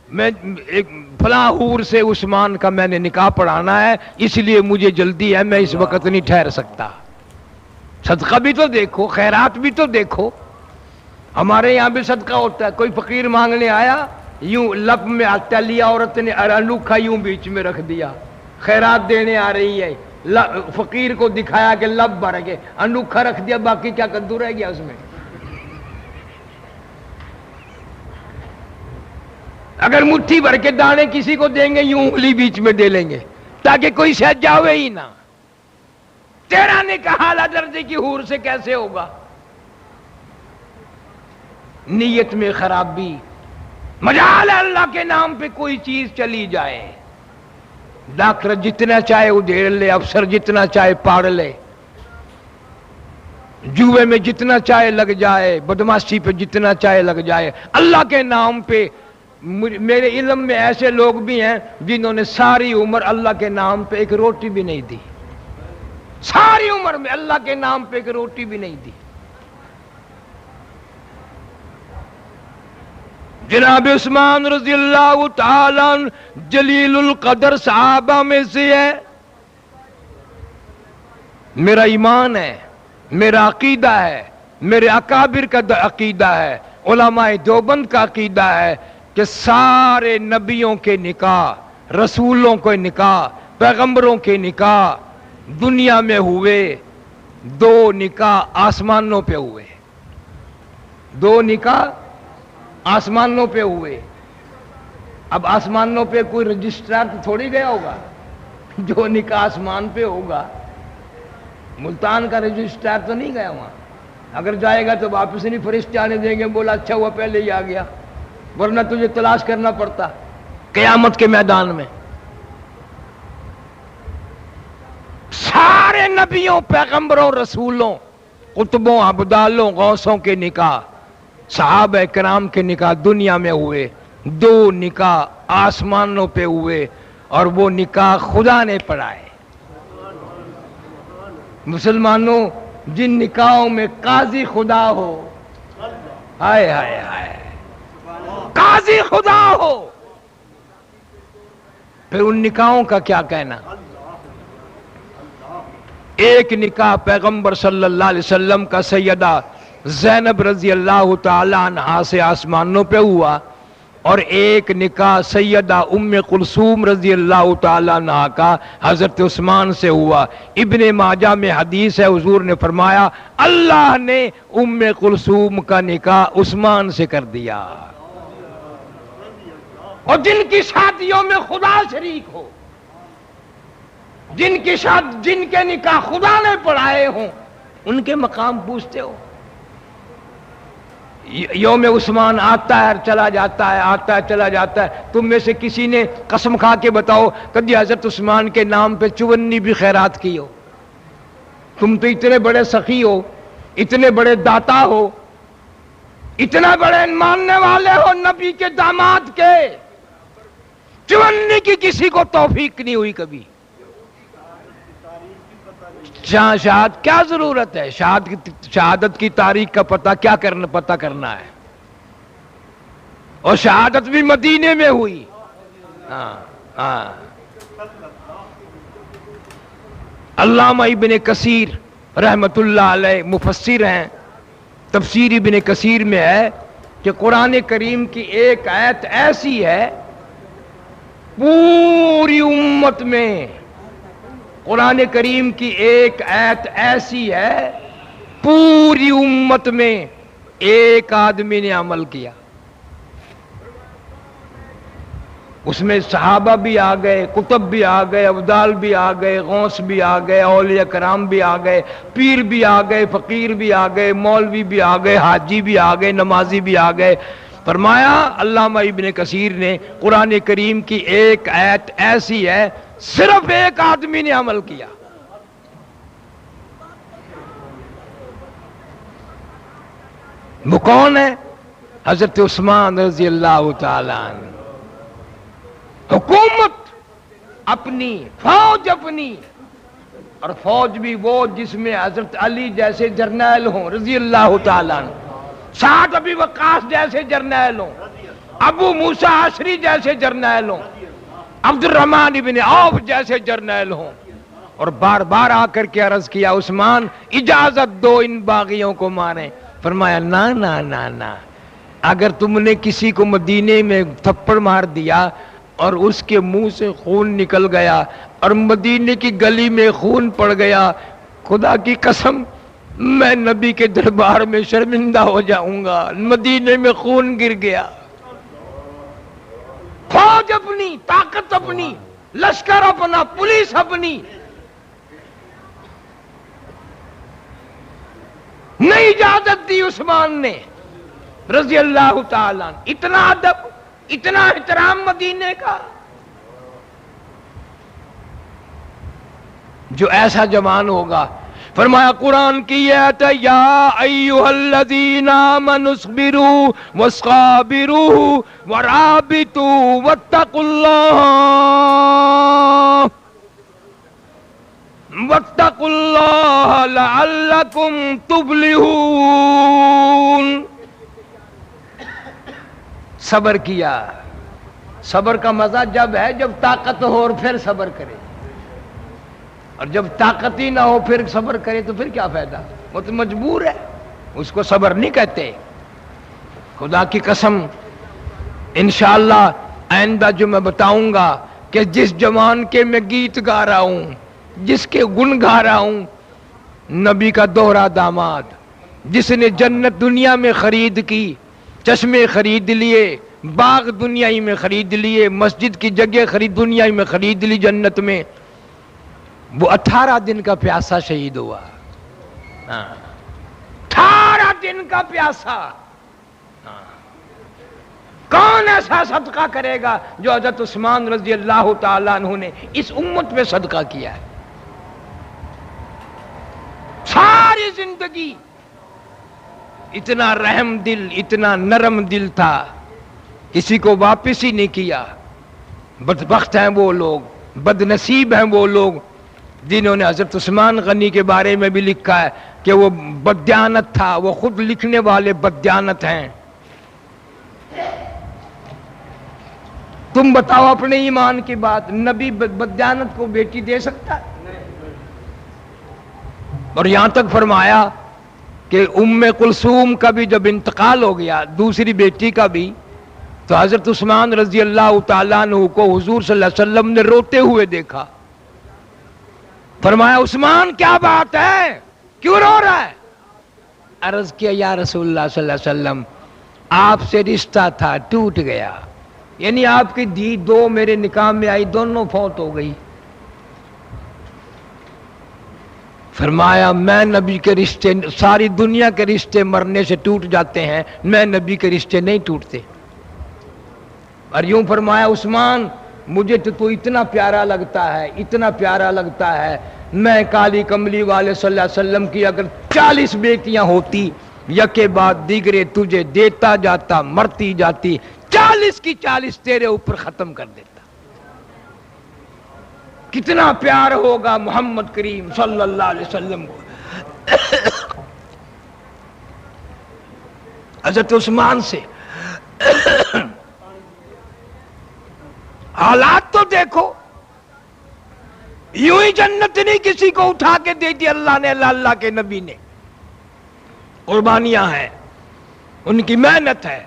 D: میں ایک فلاں حور سے عثمان کا میں نے نکاح پڑھانا ہے، اس لیے مجھے جلدی ہے، میں اس وقت نہیں ٹھہر سکتا. صدقہ بھی تو دیکھو، خیرات بھی تو دیکھو. ہمارے یہاں بھی صدقہ ہوتا ہے. کوئی فقیر مانگنے آیا، یوں لب میں آٹا لیا، عورت نے انوکھا یوں بیچ میں رکھ دیا. خیرات دینے آ رہی ہے، فقیر کو دکھایا کہ لب بھر کے انوکھا رکھ دیا، باقی کیا کدو رہ گیا اس میں. اگر مٹھی بھر کے دانے کسی کو دیں گے، یوں انگلی بیچ میں ڈے لیں گے تاکہ کوئی شاید جاوے ہی نہ. تیرا نکاح اعلیٰ درجے کی حور سے کیسے ہوگا؟ نیت میں خرابی، مجال ہے اللہ کے نام پہ کوئی چیز چلی جائے. ڈاکٹر جتنا چاہے ادھیڑ لے، افسر جتنا چاہے پاڑ لے، جوے میں جتنا چاہے لگ جائے، بدماشی پہ جتنا چاہے لگ جائے، اللہ کے نام پہ. میرے علم میں ایسے لوگ بھی ہیں جنہوں نے ساری عمر اللہ کے نام پہ ایک روٹی بھی نہیں دی. ساری عمر میں اللہ کے نام پہ ایک روٹی بھی نہیں دی. جناب عثمان رضی اللہ تعالیٰ جلیل القدر صحابہ میں سے ہے. میرا ایمان ہے، میرا عقیدہ ہے، میرے اکابر کا عقیدہ ہے، علماء دیوبند کا عقیدہ ہے کہ سارے نبیوں کے نکاح، رسولوں کے نکاح، پیغمبروں کے نکاح دنیا میں ہوئے، دو نکاح آسمانوں پہ ہوئے. دو نکاح آسمانوں پہ ہوئے. اب آسمانوں پہ کوئی رجسٹرار تو تھوڑی گیا ہوگا. جو نکاح آسمان پہ ہوگا، ملتان کا رجسٹرار تو نہیں گیا وہاں. اگر جائے گا تو واپس نہیں فرشتے آنے دیں گے، بولا اچھا ہوا پہلے ہی آ گیا، ورنہ تجھے تلاش کرنا پڑتا قیامت کے میدان میں. سارے نبیوں، پیغمبروں، رسولوں، قطبوں، ابدالوں، غوثوں کے نکاح، صحابہ کرام کے نکاح دنیا میں ہوئے. دو نکاح آسمانوں پہ ہوئے، اور وہ نکاح خدا نے پڑھائے. مسلمانوں، جن نکاحوں میں قاضی خدا ہو، ہائے ہائے ہائے، قاضی خدا ہو، پھر ان نکاحوں کا کیا کہنا. ایک نکاح پیغمبر صلی اللہ علیہ وسلم کا سیدہ زینب رضی اللہ تعالی عنہا سے آسمانوں پہ ہوا، اور ایک نکاح سیدہ ام کلثوم رضی اللہ تعالی عنہا کا حضرت عثمان سے ہوا. ابن ماجہ میں حدیث ہے، حضور نے فرمایا اللہ نے ام کلثوم کا نکاح عثمان سے کر دیا. اور جن کی شادیوں میں خدا شریک ہو، جن کے نکاح خدا نے پڑھائے ہوں، ان کے مقام پوچھتے ہو. یوم عثمان آتا ہے چلا جاتا ہے، آتا ہے چلا جاتا ہے. تم میں سے کسی نے قسم کھا کے بتاؤ کبھی حضرت عثمان کے نام پہ 54 بھی خیرات کی ہو؟ تم تو اتنے بڑے سخی ہو، اتنے بڑے داتا ہو، اتنا بڑے ماننے والے ہو نبی کے داماد کے، 54 کی کسی کو توفیق نہیں ہوئی کبھی. شہادت کیا ضرورت ہے؟ شہادت کی تاریخ کا پتہ کرنا ہے. اور شہادت بھی مدینے میں ہوئی. علامہ ابن کثیر رحمت اللہ علیہ مفسر ہیں. تفسیر ابن کثیر میں ہے کہ قرآن کریم کی ایک آیت ایسی ہے پوری امت میں، قرآن کریم کی ایک آیت ایسی ہے پوری امت میں ایک آدمی نے عمل کیا، اس میں صحابہ بھی آ گئے، کتب بھی آ گئے، ابدال بھی آ گئے، غوث بھی آ گئے، اولیاء کرام بھی آ گئے، پیر بھی آ گئے، فقیر بھی آ گئے، مولوی بھی آ گئے، حاجی بھی آ گئے، نمازی بھی آ گئے۔ فرمایا علامہ ابن کثیر نے قرآن کریم کی ایک آیت ایسی ہے صرف ایک آدمی نے عمل کیا، وہ کون ہے؟ حضرت عثمان رضی اللہ تعالی عنہ۔ حکومت اپنی، فوج اپنی، اور فوج بھی وہ جس میں حضرت علی جیسے جرنیل ہوں رضی اللہ تعالیٰ عنہ، سعد ابی وقاص جیسے جرنیل ہوں، ابو موسیٰ عشری جیسے جرنیل ہوں، عبد الرحمن ابن عوف جیسے جرنیل ہوں، اور بار بار آ کر کے عرض کیا عثمان اجازت دو ان باغیوں کو ماریں۔ فرمایا نا نا نا نا، اگر تم نے کسی کو مدینے میں تھپڑ مار دیا اور اس کے منہ سے خون نکل گیا اور مدینے کی گلی میں خون پڑ گیا، خدا کی قسم میں نبی کے دربار میں شرمندہ ہو جاؤں گا، مدینے میں خون گر گیا۔ فوج اپنی، طاقت اپنی، لشکر اپنا، پولیس اپنی، نہیں اجازت دی عثمان نے رضی اللہ تعالیٰ عنہ۔ اتنا ادب، اتنا احترام مدینے کا۔ جو ایسا جوان ہوگا، فرمایا قرآن کی آیت ہے یا ایھا الذین آمنوا اصبروا وصابروا ورابطوا واتقوا اللہ لعلکم تفلحون۔ صبر کیا۔ صبر کا مزہ جب ہے جب طاقت ہو اور پھر صبر کرے، اور جب طاقت ہی نہ ہو پھر صبر کرے تو پھر کیا فائدہ؟ وہ تو مجبور ہے، اس کو صبر نہیں کہتے۔ خدا کی قسم انشاءاللہ آئندہ جو میں بتاؤں گا کہ جس جوان کے میں گیت گا رہا ہوں، جس کے گن گا رہا ہوں، نبی کا دوہرا داماد، جس نے جنت دنیا میں خرید کی، چشمے خرید لیے، باغ دنیا ہی میں خرید لیے، مسجد کی جگہ دنیا ہی میں خرید لی جنت میں، وہ 18 دن کا پیاسا شہید ہوا۔ 18 دن کا پیاسا۔ کون ایسا صدقہ کرے گا جو حضرت عثمان رضی اللہ تعالیٰ عنہ نے اس امت میں صدقہ کیا ہے؟ ساری زندگی اتنا رحم دل، اتنا نرم دل تھا، کسی کو واپس ہی نہیں کیا۔ بدبخت ہیں وہ لوگ، بد نصیب ہیں وہ لوگ جنہوں نے حضرت عثمان غنی کے بارے میں بھی لکھا ہے کہ وہ بددیانت تھا، وہ خود لکھنے والے بددیانت ہیں۔ تم بتاؤ اپنے ایمان کی بات، نبی بددیانت کو بیٹی دے سکتا ہے؟ اور یہاں تک فرمایا کہ ام کلثوم کا بھی جب انتقال ہو گیا، دوسری بیٹی کا بھی، تو حضرت عثمان رضی اللہ تعالیٰ عنہ کو حضور صلی اللہ علیہ وسلم نے روتے ہوئے دیکھا۔ فرمایا عثمان کیا بات ہے، کیوں رو رہا ہے؟ عرض کیا یا رسول اللہ صلی اللہ علیہ وسلم آپ سے رشتہ تھا، ٹوٹ گیا، یعنی آپ کی دی دو میرے نکاح میں آئی، دونوں فوت ہو گئی۔ فرمایا میں نبی کے رشتے، ساری دنیا کے رشتے مرنے سے ٹوٹ جاتے ہیں، میں نبی کے رشتے نہیں ٹوٹتے۔ اور یوں فرمایا عثمان مجھے تو اتنا پیارا لگتا ہے، اتنا پیارا لگتا ہے، میں کالی کملی والے صلی اللہ علیہ وسلم کی اگر 40 بیٹیاں ہوتی، یکے بعد دیگرے تجھے دیتا جاتا، مرتی جاتی، 40 کی 40 تیرے اوپر ختم کر دیتا۔ کتنا پیار ہوگا محمد کریم صلی اللہ علیہ وسلم کو۔ حضرت عثمان سے حالات تو دیکھو، یوں ہی جنت نہیں کسی کو اٹھا کے دے دی اللہ نے، اللہ کے نبی نے۔ قربانیاں ہیں، ان کی محنت ہے،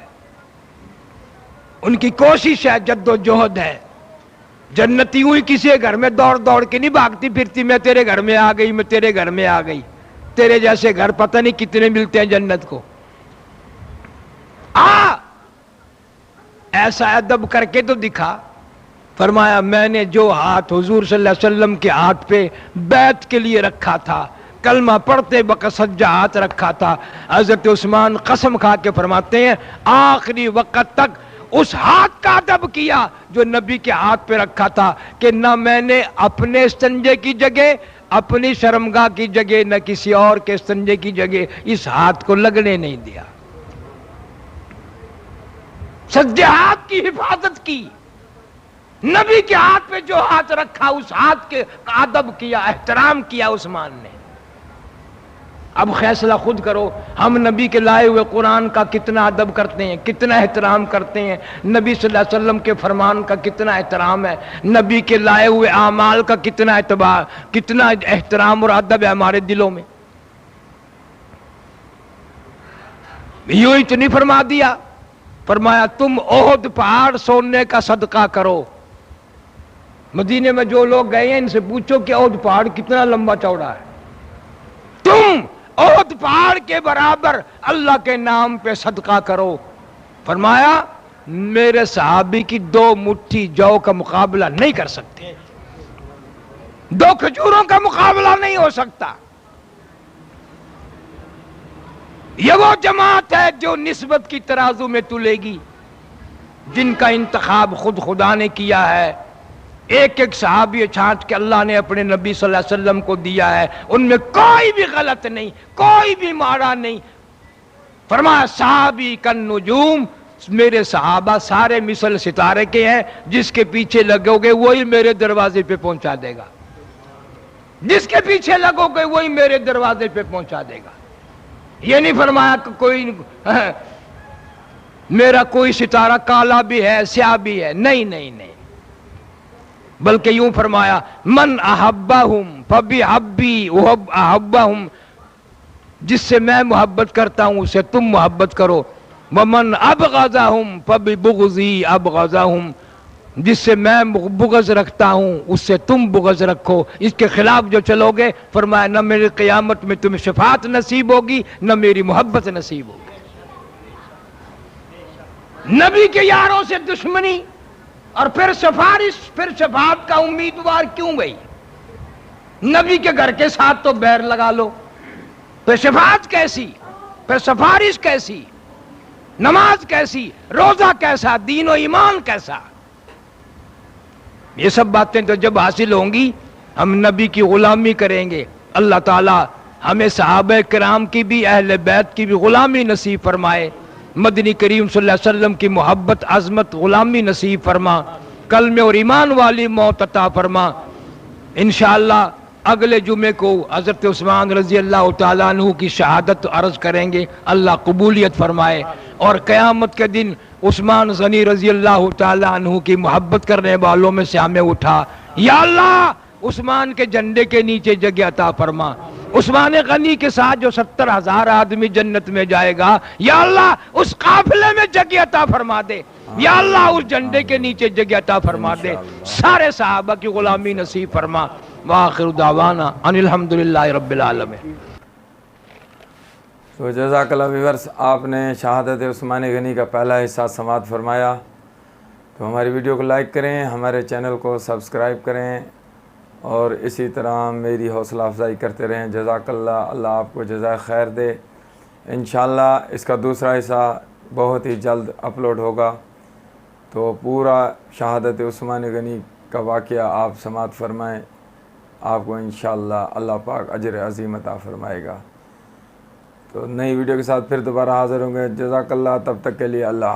D: ان کی کوشش ہے، جد و جہد ہے. جنتی ہوئی کسی کے گھر میں دوڑ دوڑ کے نہیں بھاگتی پھرتی، میں تیرے گھر میں آ گئی، میں تیرے گھر میں آ گئی. تیرے جیسے گھر پتہ نہیں کتنے ملتے ہیں جنت کو. ایسا ادب کر کے تو دکھا. فرمایا میں نے جو ہاتھ حضور صلی اللہ علیہ وسلم کے ہاتھ پہ بیعت کے لیے رکھا تھا، کلمہ پڑھتے وقت سجدہ ہاتھ رکھا تھا، حضرت عثمان قسم کھا کے فرماتے ہیں آخری وقت تک اس ہاتھ کا ادب کیا جو نبی کے ہاتھ پہ رکھا تھا، کہ نہ میں نے اپنے استنجے کی جگہ، اپنی شرمگاہ کی جگہ، نہ کسی اور کے استنجے کی جگہ اس ہاتھ کو لگنے نہیں دیا. سجدے ہاتھ کی حفاظت کی. نبی کے ہاتھ پہ جو ہاتھ رکھا اس ہاتھ کے ادب کیا، احترام کیا عثمان نے. اب فیصلہ خود کرو، ہم نبی کے لائے ہوئے قرآن کا کتنا ادب کرتے ہیں، کتنا احترام کرتے ہیں، نبی صلی اللہ علیہ وسلم کے فرمان کا کتنا احترام ہے، نبی کے لائے ہوئے اعمال کا کتنا اعتبار، کتنا احترام اور ادب ہے ہمارے دلوں میں. یوں ہی تو نہیں فرما دیا، فرمایا تم احد پہاڑ سونے کا صدقہ کرو. مدینے میں جو لوگ گئے ہیں ان سے پوچھو کہ احد پہاڑ کتنا لمبا چوڑا ہے. تم احد پہاڑ کے برابر اللہ کے نام پہ صدقہ کرو. فرمایا میرے صحابی کی 2 مٹھی جو کا مقابلہ نہیں کر سکتے، 2 کھجوروں کا مقابلہ نہیں ہو سکتا. یہ وہ جماعت ہے جو نسبت کی ترازو میں تلے گی، جن کا انتخاب خود خدا نے کیا ہے. ایک ایک صحابی چھانٹ کے اللہ نے اپنے نبی صلی اللہ علیہ وسلم کو دیا ہے، ان میں کوئی بھی غلط نہیں، کوئی بھی ماڑا نہیں. فرمایا صحابی کن نجوم، میرے صحابہ سارے مثل ستارے کے ہیں، جس کے پیچھے لگو گے وہی میرے دروازے پہ پہنچا دے گا، جس کے پیچھے لگو گے وہی میرے دروازے پہ پہنچا دے گا. یہ نہیں فرمایا کہ کوئی میرا کوئی ستارہ کالا بھی ہے سیاہ بھی ہے، نہیں نہیں نہیں، بلکہ یوں فرمایا من احبہم فبحبی احبہم، جس سے میں محبت کرتا ہوں اسے تم محبت کرو. ومن ابغضہم فببغضی ابغضہم، جس سے میں بغض رکھتا ہوں اس سے تم بغض رکھو. اس کے خلاف جو چلو گے فرمایا نہ میری قیامت میں تمہیں شفاعت نصیب ہوگی نہ میری محبت نصیب ہوگی. نبی کے یاروں سے دشمنی اور پھر سفارش، پھر شفاعت کا امیدوار کیوں گئی؟ نبی کے گھر کے ساتھ تو بیر لگا لو، پھر شفاعت کیسی، پھر سفارش کیسی، نماز کیسی، روزہ کیسا، دین و ایمان کیسا؟ یہ سب باتیں تو جب حاصل ہوں گی ہم نبی کی غلامی کریں گے. اللہ تعالی ہمیں صحابہ کرام کی بھی، اہل بیت کی بھی غلامی نصیب فرمائے. مدنی کریم صلی اللہ علیہ وسلم کی محبت، عظمت، غلامی نصیب فرما. کلمے اور ایمان والی موت عطا فرما. انشاءاللہ اگلے جمعے کو حضرت عثمان رضی اللہ تعالیٰ عنہ کی شہادت عرض کریں گے، اللہ قبولیت فرمائے. اور قیامت کے دن عثمان غنی رضی اللہ تعالیٰ عنہ کی محبت کرنے والوں میں سے ہمیں اٹھا. یا اللہ عثمان کے جھنڈے کے نیچے جگہ عطا فرما. عثمان غنی کے ساتھ جو 70,000 آدمی جنت میں جائے گا، یا اللہ اس قافلے میں جگہ عطا فرما دے. یا اللہ اس جھنڈے کے نیچے جگہ عطا فرما دے. سارے صحابہ کی غلامی نصیب فرما. وآخر دعوانا ان الحمدللہ رب العالمین.
B: تو جزاک اللہ ویورس، آپ نے شہادت عثمان غنی کا پہلا حصہ سماعت فرمایا. تو ہماری ویڈیو کو لائک کریں، ہمارے چینل کو سبسکرائب کریں اور اسی طرح میری حوصلہ افزائی کرتے رہیں. جزاک اللہ، اللہ آپ کو جزائے خیر دے. انشاءاللہ اس کا دوسرا حصہ بہت ہی جلد اپلوڈ ہوگا. تو پورا شہادت عثمان غنی کا واقعہ آپ سماعت فرمائیں، آپ کو انشاءاللہ اللہ پاک اجر عظیم عطا فرمائے گا. تو نئی ویڈیو کے ساتھ پھر دوبارہ حاضر ہوں گے. جزاک اللہ، تب تک کے لیے اللہ.